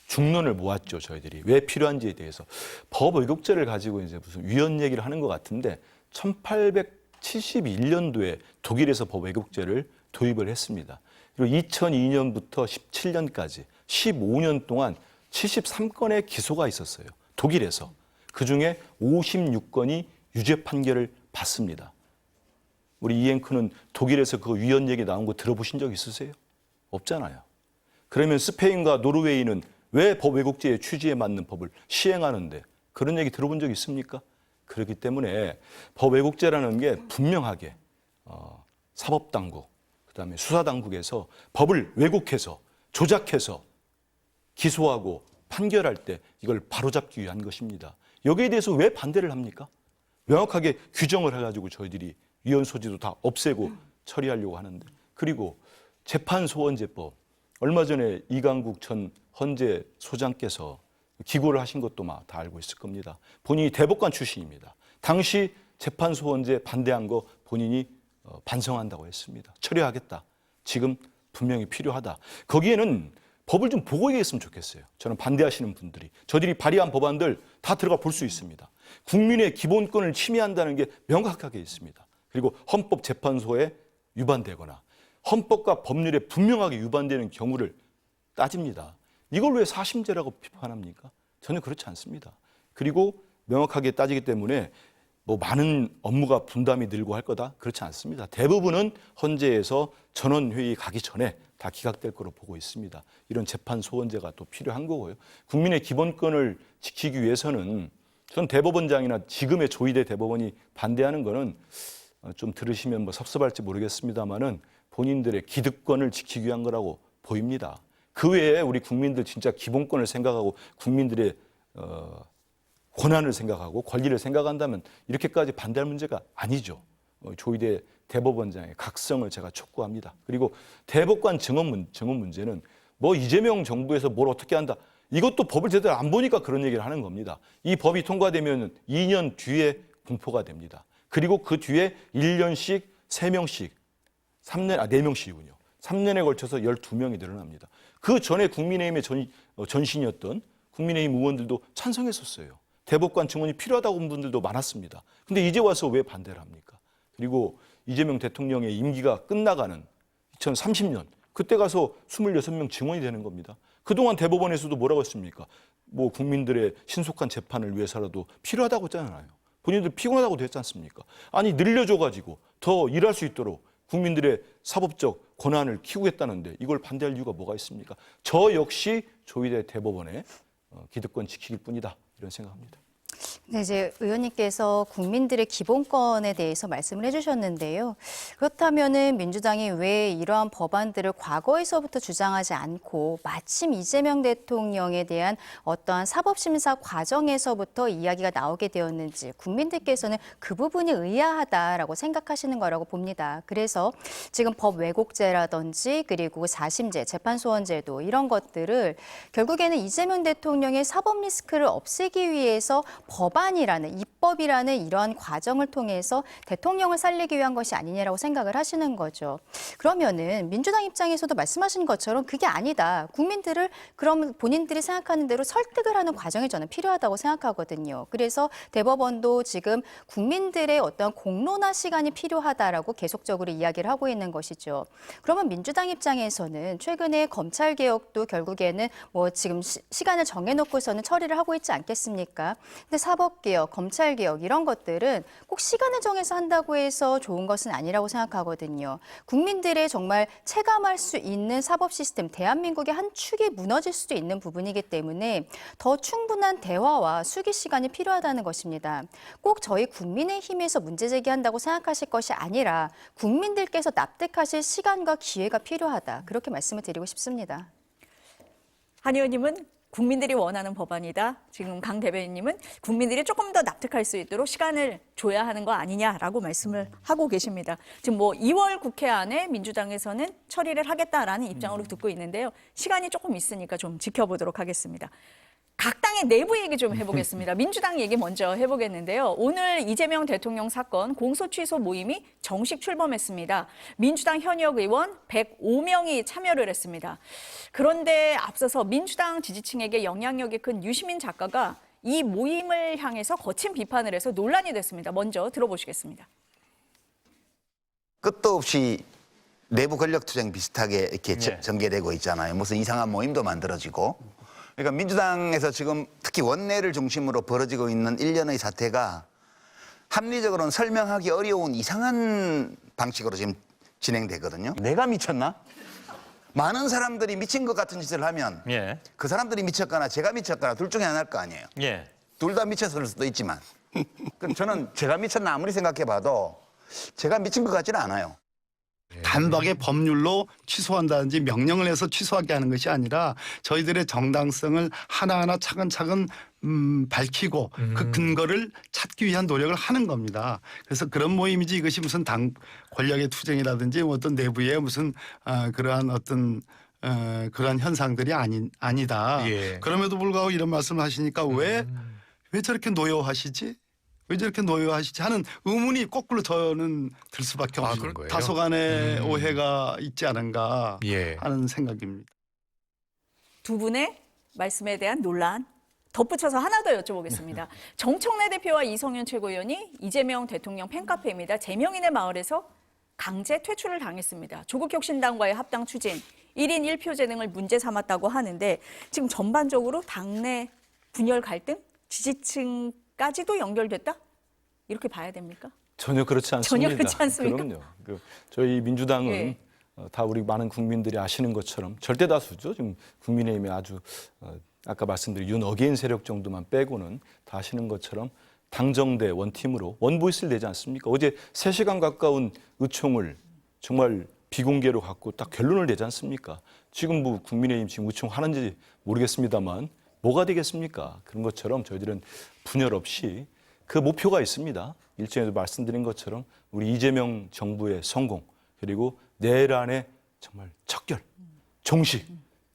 S2: 중론을 모았죠. 저희들이 왜 필요한지에 대해서 법 의혹죄를 가지고 이제 무슨 위헌 얘기를 하는 것 같은데 1871년도에 독일에서 법 의혹죄를 도입을 했습니다. 그리고 2002년부터 17년까지 15년 동안 73건의 기소가 있었어요. 독일에서. 그중에 56건이 유죄 판결을 받습니다. 우리 이 앵커는 독일에서 그 위헌 얘기 나온 거 들어보신 적 있으세요? 없잖아요. 그러면 스페인과 노르웨이는 왜 법 왜곡죄의 취지에 맞는 법을 시행하는데 그런 얘기 들어본 적 있습니까? 그렇기 때문에 법 왜곡죄라는 게 분명하게 사법당국, 그다음에 수사당국에서 법을 왜곡해서 조작해서 기소하고 판결할 때 이걸 바로잡기 위한 것입니다. 여기에 대해서 왜 반대를 합니까? 명확하게 규정을 해가지고 저희들이 위헌 소지도 다 없애고 처리하려고 하는데 그리고 재판소원제법 얼마 전에 이강국 전 헌재 소장께서 기고를 하신 것도 다 알고 있을 겁니다. 본인이 대법관 출신입니다. 당시 재판소원제 반대한 거 본인이 반성한다고 했습니다. 처리하겠다. 지금 분명히 필요하다. 거기에는 법을 좀 보고 얘기했으면 좋겠어요. 저는 반대하시는 분들이. 저들이 발의한 법안들 다 들어가 볼 수 있습니다. 국민의 기본권을 침해한다는 게 명확하게 있습니다. 그리고 헌법재판소에 위반되거나 헌법과 법률에 분명하게 위반되는 경우를 따집니다. 이걸 왜 사심제라고 비판합니까? 전혀 그렇지 않습니다. 그리고 명확하게 따지기 때문에 많은 업무가 분담이 늘고 할 거다? 그렇지 않습니다. 대부분은 헌재에서 전원회의 가기 전에 다 기각될 거로 보고 있습니다. 이런 재판 소원제가 또 필요한 거고요. 국민의 기본권을 지키기 위해서는 전 대법원장이나 지금의 조희대 대법원이 반대하는 거는 좀 들으시면 뭐 섭섭할지 모르겠습니다만은 본인들의 기득권을 지키기 위한 거라고 보입니다. 그 외에 우리 국민들 진짜 기본권을 생각하고 국민들의 권한을 생각하고 권리를 생각한다면 이렇게까지 반대할 문제가 아니죠. 조희대 대법원장의 각성을 제가 촉구합니다. 그리고 대법관 증언 문제는 뭐 이재명 정부에서 뭘 어떻게 한다. 이것도 법을 제대로 안 보니까 그런 얘기를 하는 겁니다. 이 법이 통과되면 2년 뒤에 공포가 됩니다. 그리고 그 뒤에 1년씩 3명씩, 4명씩이군요. 3년에 걸쳐서 12명이 늘어납니다. 그 전에 국민의힘의 전신이었던 국민의힘 의원들도 찬성했었어요. 대법관 증언이 필요하다고 본 분들도 많았습니다. 근데 이제 와서 왜 반대를 합니까? 그리고 이재명 대통령의 임기가 끝나가는 2030년, 그때 가서 26명 증언이 되는 겁니다. 그동안 대법원에서도 뭐라고 했습니까? 뭐 국민들의 신속한 재판을 위해서라도 필요하다고 했잖아요. 본인들 피곤하다고 했지 않습니까? 아니 늘려줘가지고 더 일할 수 있도록 국민들의 사법적 권한을 키우겠다는데 이걸 반대할 이유가 뭐가 있습니까? 저 역시 조희대 대법원의 기득권 지키길 뿐이다 이런 생각합니다.
S3: 네, 이제 의원님께서 국민들의 기본권에 대해서 말씀을 해주셨는데요. 그렇다면은 민주당이 왜 이러한 법안들을 과거에서부터 주장하지 않고 마침 이재명 대통령에 대한 어떠한 사법심사 과정에서부터 이야기가 나오게 되었는지 국민들께서는 그 부분이 의아하다라고 생각하시는 거라고 봅니다. 그래서 지금 법 왜곡죄라든지 그리고 사심제, 재판소원제도 이런 것들을 결국에는 이재명 대통령의 사법 리스크를 없애기 위해서 법안이라는 입법이라는 이러한 과정을 통해서 대통령을 살리기 위한 것이 아니냐라고 생각을 하시는 거죠. 그러면은 민주당 입장에서도 말씀하신 것처럼 그게 아니다. 국민들을 그럼 본인들이 생각하는 대로 설득을 하는 과정이 저는 필요하다고 생각하거든요. 그래서 대법원도 지금 국민들의 어떤 공론화 시간이 필요하다라고 계속적으로 이야기를 하고 있는 것이죠. 그러면 민주당 입장에서는 최근에 검찰 개혁도 결국에는 뭐 지금 시간을 정해놓고서는 처리를 하고 있지 않겠습니까? 근데 사법개혁, 검찰개혁 이런 것들은 꼭 시간을 정해서 한다고 해서 좋은 것은 아니라고 생각하거든요. 국민들의 정말 체감할 수 있는 사법 시스템, 대한민국의 한 축이 무너질 수도 있는 부분이기 때문에 더 충분한 대화와 수기 시간이 필요하다는 것입니다. 꼭 저희 국민의힘에서 문제 제기한다고 생각하실 것이 아니라 국민들께서 납득하실 시간과 기회가 필요하다. 그렇게 말씀을 드리고 싶습니다.
S1: 한 의원님은 국민들이 원하는 법안이다. 지금 강 대변인님은 국민들이 조금 더 납득할 수 있도록 시간을 줘야 하는 거 아니냐라고 말씀을 하고 계십니다. 지금 뭐 2월 국회 안에 민주당에서는 처리를 하겠다라는 입장으로 듣고 있는데요. 시간이 조금 있으니까 좀 지켜보도록 하겠습니다. 각 당의 내부 얘기 좀 해보겠습니다. 민주당 얘기 먼저 해보겠는데요. 오늘 이재명 대통령 사건 공소 취소 모임이 정식 출범했습니다. 민주당 현역 의원 105명이 참여를 했습니다. 그런데 앞서서 민주당 지지층에게 영향력이 큰 유시민 작가가 이 모임을 향해서 거친 비판을 해서 논란이 됐습니다. 먼저 들어보시겠습니다.
S6: 끝도 없이 내부 권력투쟁 비슷하게 이렇게 전개되고 있잖아요. 무슨 이상한 모임도 만들어지고. 그러니까 민주당에서 지금 특히 원내를 중심으로 벌어지고 있는 일련의 사태가 합리적으로는 설명하기 어려운 이상한 방식으로 지금 진행되거든요. 내가 미쳤나? 많은 사람들이 미친 것 같은 짓을 하면 그 사람들이 미쳤거나 제가 미쳤거나 둘 중에 하나일 거 아니에요. 둘 다 미쳤을 수도 있지만 저는 제가 미쳤나 아무리 생각해봐도 제가 미친 것 같지는 않아요.
S7: 단박에 법률로 취소한다든지 명령을 해서 취소하게 하는 것이 아니라 저희들의 정당성을 하나하나 차근차근 밝히고 그 근거를 찾기 위한 노력을 하는 겁니다. 그래서 그런 모임이지 이것이 무슨 당 권력의 투쟁이라든지 어떤 내부의 무슨 그러한 어떤 그러한 현상들이 아니다. 그럼에도 불구하고 이런 말씀을 하시니까 왜 저렇게 노여워하시지? 왜 저렇게 노여워하시지 하는 의문이 거꾸로 저는 들 수밖에 없는 거예요. 다소간의 오해가 있지 않은가 하는 생각입니다.
S1: 두 분의 말씀에 대한 논란 덧붙여서 하나 더 여쭤보겠습니다. 정청래 대표와 이성윤 최고위원이 이재명 대통령 팬카페입니다. 제명인의 마을에서 강제 퇴출을 당했습니다. 조국혁신당과의 합당 추진, 1인 1표제 등을 문제 삼았다고 하는데 지금 전반적으로 당내 분열 갈등, 지지층까지도 연결됐다? 이렇게 봐야 됩니까?
S2: 전혀 그렇지 않습니다.
S1: 전혀 그렇지 않습니까?
S2: 그럼요. 저희 민주당은 다 우리 많은 국민들이 아시는 것처럼 절대 다수죠. 지금 국민의힘의 아주 아까 말씀드린 윤 어게인 세력 정도만 빼고는 다 아시는 것처럼 당정대 원팀으로 원보이스를 내지 않습니까? 어제 3시간 가까운 의총을 정말 비공개로 갖고 딱 결론을 내지 않습니까? 지금 뭐 국민의힘 지금 의총 하는지 모르겠습니다만 뭐가 되겠습니까? 그런 것처럼 저희들은 분열 없이 그 목표가 있습니다. 일전에도 말씀드린 것처럼 우리 이재명 정부의 성공 그리고 내일 안에 정말 척결, 종식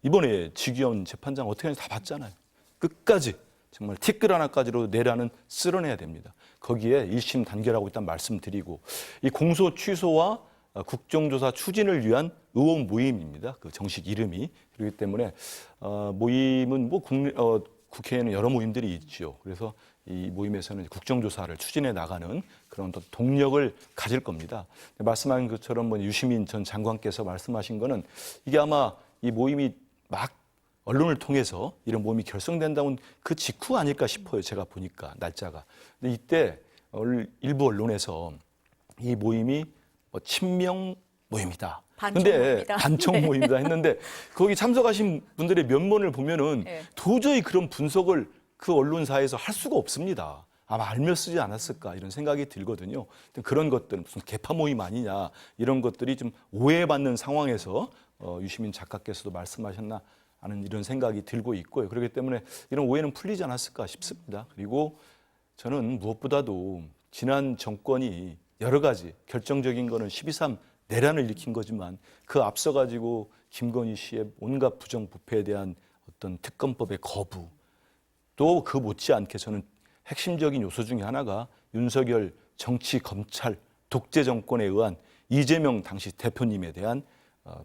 S2: 이번에 지기현 재판장 어떻게 하는지 다 봤잖아요. 끝까지 정말 티끌 하나까지로 내일 안은 쓸어내야 됩니다. 거기에 1심 단결하고 있다는 말씀드리고 이 공소 취소와 국정조사 추진을 위한 의원 모임입니다. 그 정식 이름이. 그렇기 때문에 모임은 뭐 국회에는 여러 모임들이 있죠. 그래서 이 모임에서는 국정조사를 추진해 나가는 그런 어떤 동력을 가질 겁니다. 말씀하신 것처럼 뭐 유시민 전 장관께서 말씀하신 거는 이게 아마 이 모임이 막 언론을 통해서 이런 모임이 결성된다면 그 직후 아닐까 싶어요. 제가 보니까 날짜가. 근데 이때 일부 언론에서 이 모임이 친명 모임이다. 근데 반청 모임이다 했는데 거기 참석하신 분들의 면면을 보면은
S1: 네.
S2: 도저히 그런 분석을 그 언론사에서 할 수가 없습니다. 아마 알며 쓰지 않았을까 이런 생각이 들거든요. 그런 것들 무슨 개파 모임 아니냐 이런 것들이 좀 오해받는 상황에서 유시민 작가께서도 말씀하셨나 하는 이런 생각이 들고 있고요. 그렇기 때문에 이런 오해는 풀리지 않았을까 싶습니다. 그리고 저는 무엇보다도 지난 정권이 여러 가지 결정적인 거는 12.3 내란을 일으킨 거지만 그 앞서 가지고 김건희 씨의 온갖 부정부패에 대한 어떤 특검법의 거부 또 그 못지않게 저는 핵심적인 요소 중에 하나가 윤석열 정치 검찰 독재 정권에 의한 이재명 당시 대표님에 대한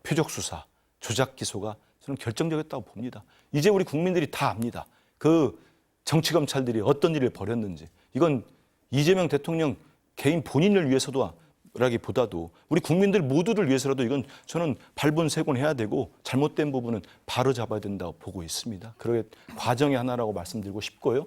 S2: 표적 수사, 조작 기소가 저는 결정적이었다고 봅니다. 이제 우리 국민들이 다 압니다. 그 정치 검찰들이 어떤 일을 벌였는지. 이건 이재명 대통령 개인 본인을 위해서도 라기보다도 우리 국민들 모두를 위해서라도 이건 저는 발본색원해야 되고 잘못된 부분은 바로 잡아야 된다고 보고 있습니다. 그러게 과정의 하나라고 말씀드리고 싶고요.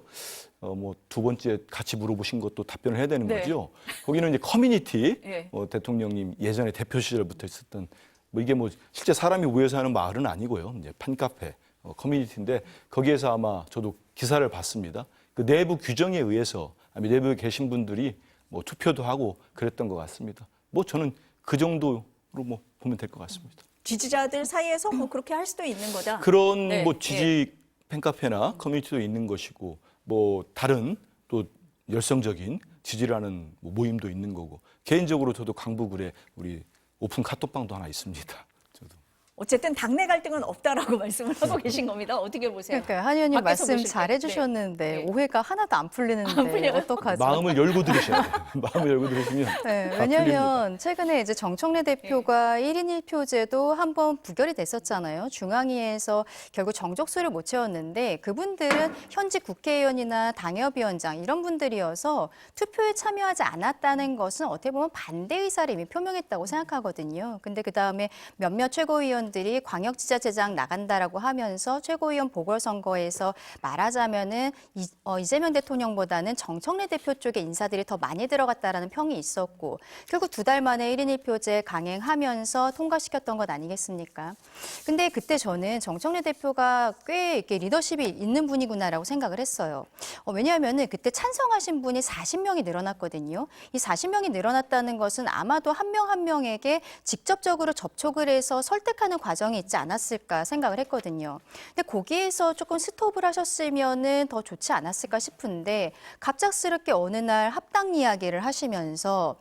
S2: 뭐 두 번째 같이 물어보신 것도 답변을 해야 되는
S1: 네.
S2: 거죠. 거기는 이제 커뮤니티
S1: 네.
S2: 대통령님 예전에 대표 시절부터 있었던 뭐 이게 뭐 실제 사람이 모여서 하는 마을은 아니고요. 이제 팬카페 커뮤니티인데 거기에서 아마 저도 기사를 봤습니다. 그 내부 규정에 의해서 내부에 계신 분들이 뭐 투표도 하고 그랬던 것 같습니다. 뭐 저는 그 정도로 뭐 보면 될 것 같습니다.
S1: 지지자들 사이에서 뭐 그렇게 할 수도 있는 거다.
S2: 그런
S1: 네,
S2: 뭐 지지 팬카페나 커뮤니티도 있는 것이고 뭐 다른 또 열성적인 지지를 하는 뭐 모임도 있는 거고 개인적으로 저도 강북을에 우리 오픈 카톡방도 하나 있습니다. 저도.
S1: 어쨌든 당내 갈등은 없다라고 말씀을 하고 계신 겁니다. 어떻게 보세요?
S3: 그러니까 한 의원님
S1: 밖에서
S3: 말씀
S1: 보실 때.
S3: 잘 해주셨는데
S1: 네.
S3: 오해가 하나도 안 풀리는데
S1: 풀려요?
S3: 어떡하죠?
S2: 마음을 열고 들으셔야 돼요. 마음을 열고 들으시면
S3: 네,
S2: 다
S3: 왜냐하면 최근에 이제 정청래 대표가 1인 1표제도 한번 부결이 됐었잖아요. 중앙위에서 결국 정족수를 못 채웠는데 그분들은 현직 국회의원이나 당협위원장 이런 분들이어서 투표에 참여하지 않았다는 것은 어떻게 보면 반대 의사를 이미 표명했다고 생각하거든요. 근데 그 다음에 몇몇 최고위원들이 광역지자체장 나간다라고 하면서 최고위원 보궐선거에서 말하자면은 이재명 대통령보다는 정청래 대표 쪽의 인사들이 더 많이 들어갔다라는 평이 있었고 결국 2달 만에 1인 1표제 강행하면서 통과시켰던 것 아니겠습니까? 근데 그때 저는 정청래 대표가 꽤 이렇게 리더십이 있는 분이구나라고 생각을 했어요. 왜냐하면은 그때 찬성하신 분이 40명이 늘어났거든요. 이 40명이 늘어났다는 것은 아마도 한 명 한 명에게 직접적으로 접촉을 해서 설득하는 과정이 있지 않았을까 생각을 했거든요. 근데 거기에서 조금 스톱을 하셨으면은 더 좋지 않았을까 싶은데 갑작스럽게 어느 날 합당 이야기를 하시면서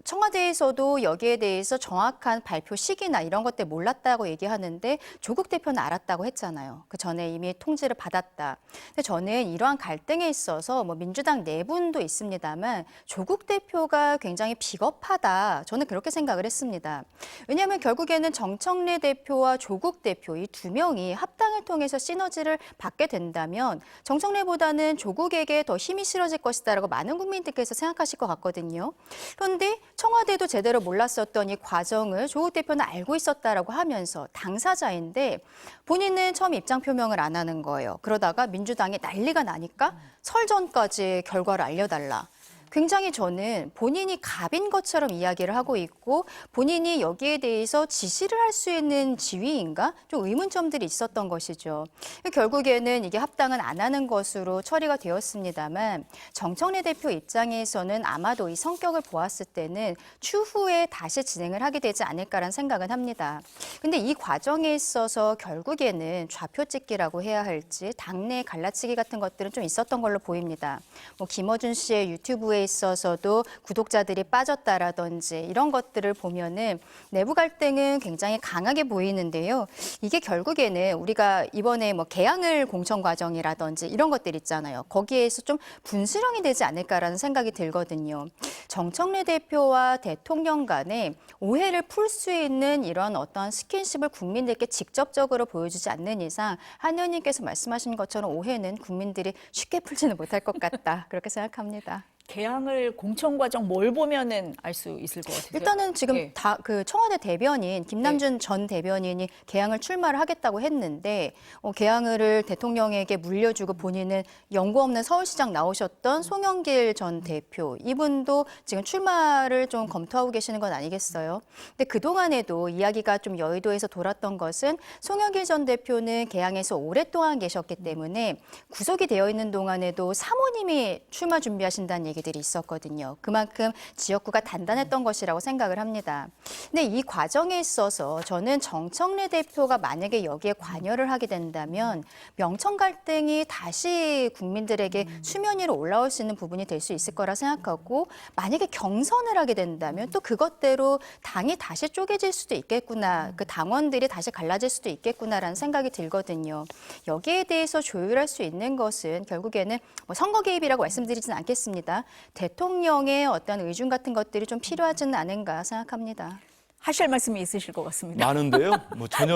S3: 청와대에서도 여기에 대해서 정확한 발표 시기나 이런 것들 몰랐다고 얘기하는데 조국 대표는 알았다고 했잖아요. 그 전에 이미 통지를 받았다. 근데 저는 이러한 갈등에 있어서 뭐 민주당 내분도 있습니다만 조국 대표가 굉장히 비겁하다. 저는 그렇게 생각을 했습니다. 왜냐하면 결국에는 정청래 대표와 조국 대표 이 두 명이 합당을 통해서 시너지를 받게 된다면 정청래보다는 조국에게 더 힘이 실어질 것이다라고 많은 국민들께서 생각하실 것 같거든요. 그런데 청와대도 제대로 몰랐었던 이 과정을 조국 대표는 알고 있었다라고 하면서 당사자인데 본인은 처음 입장 표명을 안 하는 거예요. 그러다가 민주당이 난리가 나니까 설 전까지 결과를 알려달라. 굉장히 저는 본인이 갑인 것처럼 이야기를 하고 있고 본인이 여기에 대해서 지시를 할 수 있는 지위인가? 좀 의문점들이 있었던 것이죠. 결국에는 이게 합당은 안 하는 것으로 처리가 되었습니다만 정청래 대표 입장에서는 아마도 이 성격을 보았을 때는 추후에 다시 진행을 하게 되지 않을까라는 생각은 합니다. 근데 이 과정에 있어서 결국에는 좌표찍기라고 해야 할지 당내 갈라치기 같은 것들은 좀 있었던 걸로 보입니다. 뭐 김어준 씨의 유튜브에 있어서도 구독자들이 빠졌다라든지 이런 것들을 보면은 내부 갈등은 굉장히 강하게 보이는데요. 이게 결국에는 우리가 이번에 뭐 개항을 공천 과정이라든지 이런 것들 있잖아요. 거기에서 좀 분수령이 되지 않을까라는 생각이 들거든요. 정청래 대표와 대통령 간에 오해를 풀 수 있는 이런 어떤 스킨십을 국민들께 직접적으로 보여주지 않는 이상 한 의원님께서 말씀하신 것처럼 오해는 국민들이 쉽게 풀지는 못할 것 같다. 그렇게 생각합니다.
S1: 개항을 공천 과정 뭘 보면은 알 수 있을 것 같으세요?
S3: 일단은 지금
S1: 예.
S3: 그 청와대 대변인 김남준 전 대변인이 개항을 출마를 하겠다고 했는데 개항을 대통령에게 물려주고 본인은 연고 없는 서울시장 나오셨던 송영길 전 대표 이분도 지금 출마를 좀 검토하고 계시는 건 아니겠어요? 근데 그동안에도 이야기가 좀 여의도에서 돌았던 것은 송영길 전 대표는 개항에서 오랫동안 계셨기 때문에 구속이 되어 있는 동안에도 사모님이 출마 준비하신다는 얘기들이 있었거든요. 그만큼 지역구가 단단했던 것이라고 생각을 합니다. 근데 이 과정에 있어서 저는 정청래 대표가 만약에 여기에 관여를 하게 된다면 명청 갈등이 다시 국민들에게 수면 위로 올라올 수 있는 부분이 될 수 있을 거라 생각하고 만약에 경선을 하게 된다면 또 그것대로 당이 다시 쪼개질 수도 있겠구나. 그 당원들이 다시 갈라질 수도 있겠구나라는 생각이 들거든요. 여기에 대해서 조율할 수 있는 것은 결국에는 뭐 선거 개입이라고 말씀드리진 않겠습니다. 대통령의 어떤 의중 같은 것들이 좀 필요하지는 않은가 생각합니다.
S1: 하실 말씀이 있으실 것 같습니다.
S2: 많은데요. 뭐 전혀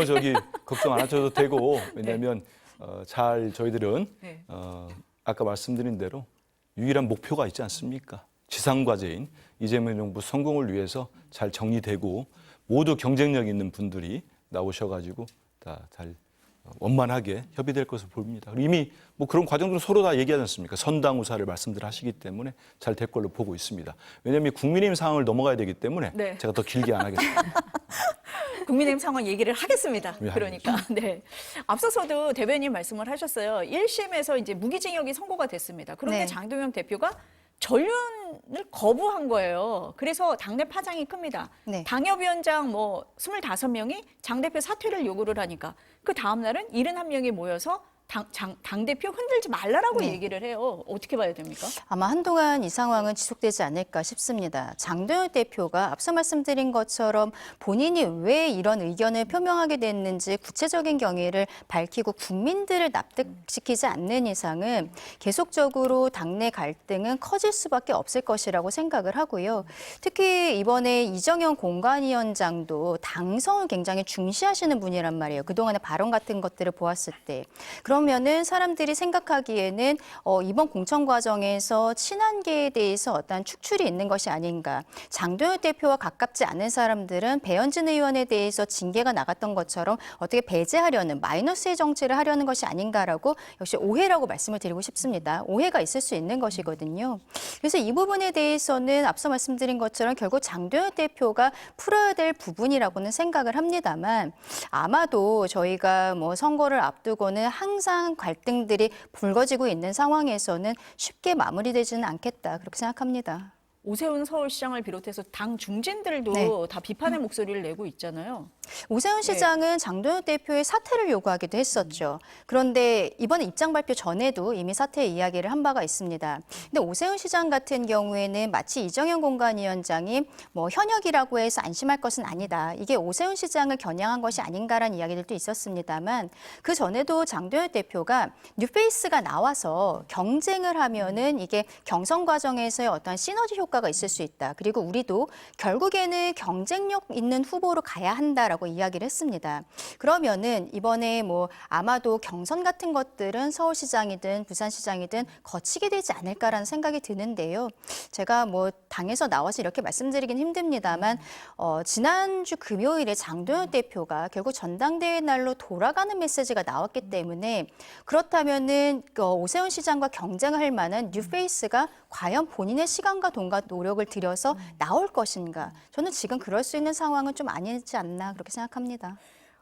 S2: 걱정 안 하셔도 되고 왜냐하면 잘 저희들은
S1: 네.
S2: 아까 말씀드린 대로 유일한 목표가 있지 않습니까? 지상 과제인 이재명 정부 성공을 위해서 잘 정리되고 모두 경쟁력 있는 분들이 나오셔가지고 다 잘 원만하게 협의될 것으로 보입니다. 이미 뭐 그런 과정들은 서로 다 얘기하지 않습니까? 선당우사를 말씀들 하시기 때문에 잘 될 걸로 보고 있습니다. 왜냐하면 국민의힘 상황을 넘어가야 되기 때문에
S1: 네.
S2: 제가 더 길게 안 하겠습니다.
S1: 국민의힘 상황 얘기를 하겠습니다.
S2: 네,
S1: 그러니까 네. 앞서서도 대변인 말씀을 하셨어요. 1심에서 이제 무기징역이 선고가 됐습니다. 그런데
S3: 네.
S1: 장동영 대표가 전륜을 거부한 거예요. 그래서 당내 파장이 큽니다.
S3: 네.
S1: 당협위원장 뭐 25명이 장 대표 사퇴를 요구를 하니까 그 다음 날은 71명이 모여서 당대표 흔들지 말라라고
S3: 네.
S1: 얘기를 해요. 어떻게 봐야 됩니까?
S3: 아마 한동안 이 상황은 지속되지 않을까 싶습니다. 장동영 대표가 앞서 말씀드린 것처럼 본인이 왜 이런 의견을 표명하게 됐는지 구체적인 경위를 밝히고 국민들을 납득시키지 않는 이상은 계속적으로 당내 갈등은 커질 수밖에 없을 것이라고 생각을 하고요. 특히 이번에 이정현 공관위원장도 당성을 굉장히 중시하시는 분이란 말이에요. 그동안의 발언 같은 것들을 보았을 때. 그러면은 사람들이 생각하기에는 이번 공천 과정에서 친한계에 대해서 어떤 축출이 있는 것이 아닌가. 장동영 대표와 가깝지 않은 사람들은 배현진 의원에 대해서 징계가 나갔던 것처럼 어떻게 배제하려는 마이너스의 정치를 하려는 것이 아닌가라고 역시 오해라고 말씀을 드리고 싶습니다. 오해가 있을 수 있는 것이거든요. 그래서 이 부분에 대해서는 앞서 말씀드린 것처럼 결국 장동영 대표가 풀어야 될 부분이라고는 생각을 합니다만 아마도 저희가 뭐 선거를 앞두고는 항상 갈등들이 불거지고 있는 상황에서는 쉽게 마무리되지는 않겠다 그렇게 생각합니다.
S1: 오세훈 서울시장을 비롯해서 당 중진들도
S3: 네.
S1: 다 비판의 목소리를 내고 있잖아요.
S3: 오세훈 시장은 장동영 대표의 사퇴를 요구하기도 했었죠. 그런데 이번에 입장 발표 전에도 이미 사퇴 이야기를 한 바가 있습니다. 근데 오세훈 시장 같은 경우에는 마치 이정현 공관위원장이 뭐 현역이라고 해서 안심할 것은 아니다. 이게 오세훈 시장을 겨냥한 것이 아닌가라는 이야기들도 있었습니다만 그 전에도 장동영 대표가 뉴페이스가 나와서 경쟁을 하면은 이게 경선 과정에서의 어떤 시너지 효과 효과가 있을 수 있다. 그리고 우리도 결국에는 경쟁력 있는 후보로 가야 한다라고 이야기를 했습니다. 그러면은 이번에 뭐 아마도 경선 같은 것들은 서울시장이든 부산시장이든 거치게 되지 않을까라는 생각이 드는데요. 제가 뭐 당에서 나와서 이렇게 말씀드리긴 힘듭니다만 지난주 금요일에 장도연 대표가 결국 전당대회 날로 돌아가는 메시지가 나왔기 때문에 그렇다면은 오세훈 시장과 경쟁을 할 만한 뉴페이스가 과연 본인의 시간과 돈과 노력을 들여서 나올 것인가? 저는 지금 그럴 수 있는 상황은 좀 아니지 않나 그렇게 생각합니다.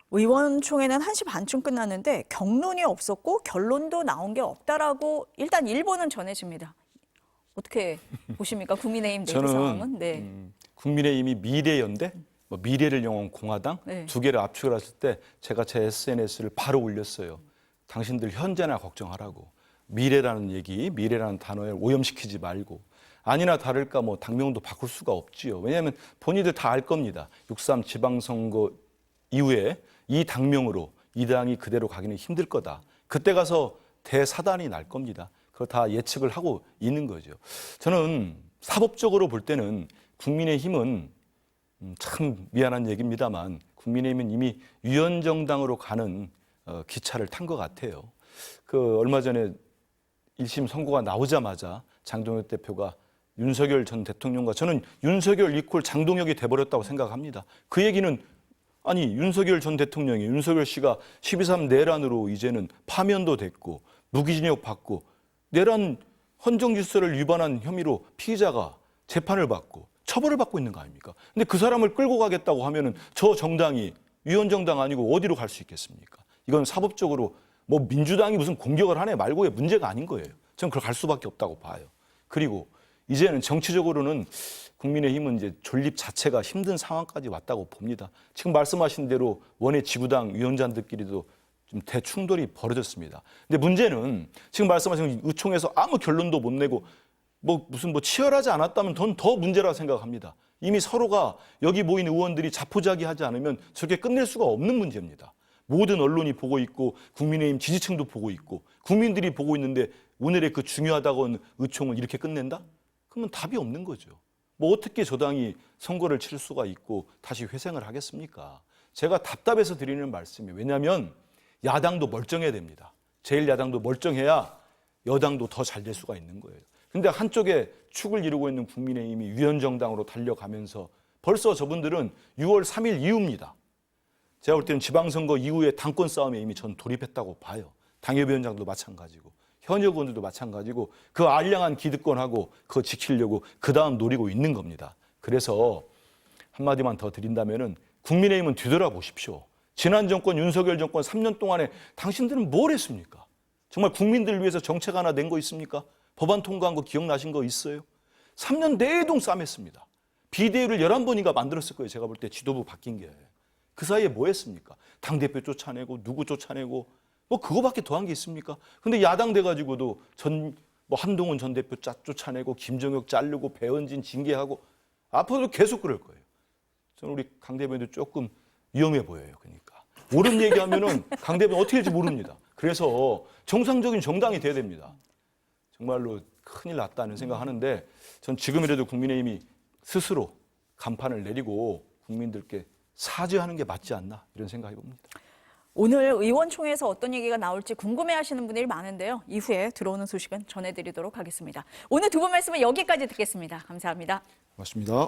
S1: 의원총회는 1시 반쯤 끝났는데 경론이 없었고 결론도 나온 게 없다라고 일단 일본은 전해집니다. 어떻게 보십니까? 국민의힘 내부 상황은? 네.
S2: 국민의힘이 미래연대, 뭐 미래를 영원 공화당
S1: 네.
S2: 두 개를 압축을 했을 때 제가 제 SNS를 바로 올렸어요. 당신들 현재나 걱정하라고. 미래라는 얘기, 미래라는 단어에 오염시키지 말고. 아니나 다를까 뭐 당명도 바꿀 수가 없지요. 왜냐하면 본인들 다 알 겁니다. 6.3 지방선거 이후에 이 당명으로 이 당이 그대로 가기는 힘들 거다. 그때 가서 대사단이 날 겁니다. 그거 다 예측을 하고 있는 거죠. 저는 사법적으로 볼 때는 국민의힘은 참 미안한 얘기입니다만 국민의힘은 이미 위헌정당으로 가는 기차를 탄 것 같아요. 그 얼마 전에 1심 선고가 나오자마자 장동혁 대표가 윤석열 전 대통령과 저는 윤석열 이퀄 장동혁이 돼버렸다고 생각합니다. 그 얘기는 아니 윤석열 전 대통령이 윤석열 씨가 12.3 내란으로 이제는 파면도 됐고 무기징역 받고 내란 헌정질서를 위반한 혐의로 피의자가 재판을 받고 처벌을 받고 있는 거 아닙니까? 근데 그 사람을 끌고 가겠다고 하면은 저 정당이 위헌정당 아니고 어디로 갈 수 있겠습니까? 이건 사법적으로 뭐 민주당이 무슨 공격을 하네 말고의 문제가 아닌 거예요. 저는 그걸 갈 수밖에 없다고 봐요. 그리고 이제는 정치적으로는 국민의힘은 이제 존립 자체가 힘든 상황까지 왔다고 봅니다. 지금 말씀하신 대로 원외 지구당 위원장들끼리도 좀 대충돌이 벌어졌습니다. 근데 문제는 지금 말씀하신 의총에서 아무 결론도 못 내고 무슨 치열하지 않았다면 더 문제라 생각합니다. 이미 서로가 여기 모인 의원들이 자포자기하지 않으면 저렇게 끝낼 수가 없는 문제입니다. 모든 언론이 보고 있고 국민의힘 지지층도 보고 있고 국민들이 보고 있는데 오늘의 그 중요하다고 하는 의총을 이렇게 끝낸다? 그러면 답이 없는 거죠. 뭐 어떻게 저 당이 선거를 치를 수가 있고 다시 회생을 하겠습니까? 제가 답답해서 드리는 말씀이 왜냐하면 야당도 멀쩡해야 됩니다. 제1야당도 멀쩡해야 여당도 더 잘 될 수가 있는 거예요. 그런데 한쪽에 축을 이루고 있는 국민의힘이 위헌정당으로 달려가면서 벌써 저분들은 6월 3일 이후입니다. 제가 볼 때는 지방선거 이후에 당권 싸움에 이미 전 돌입했다고 봐요. 당협위원장도 마찬가지고 현역 의원들도 마찬가지고 그 알량한 기득권하고 그거 지키려고 그 다음 노리고 있는 겁니다. 그래서 한마디만 더 드린다면은 국민의힘은 뒤돌아보십시오. 지난 정권 윤석열 정권 3년 동안에 당신들은 뭘 했습니까? 정말 국민들을 위해서 정책 하나 낸 거 있습니까? 법안 통과한 거 기억나신 거 있어요? 3년 내동 싸맸습니다. 비대위를 11번인가 만들었을 거예요. 제가 볼 때 지도부 바뀐 게. 그 사이에 뭐 했습니까? 당대표 쫓아내고 누구 쫓아내고 뭐 그거밖에 더한 게 있습니까? 근데 야당 돼가지고도 한동훈 전 대표 쫓아내고 김정혁 자르고 배현진 징계하고 앞으로도 계속 그럴 거예요. 저는 우리 강 대변인도 조금 위험해 보여요. 그러니까 옳은 얘기하면은 강 대변인 어떻게 될지 모릅니다. 그래서 정상적인 정당이 돼야 됩니다. 정말로 큰일 났다는 생각하는데 전 지금이라도 국민의힘이 스스로 간판을 내리고 국민들께 사죄하는 게 맞지 않나 이런 생각해 봅니다.
S1: 오늘 의원총회에서 어떤 얘기가 나올지 궁금해하시는 분들이 많은데요. 이후에 들어오는 소식은 전해드리도록 하겠습니다. 오늘 두 분 말씀은 여기까지 듣겠습니다. 감사합니다.
S2: 고맙습니다.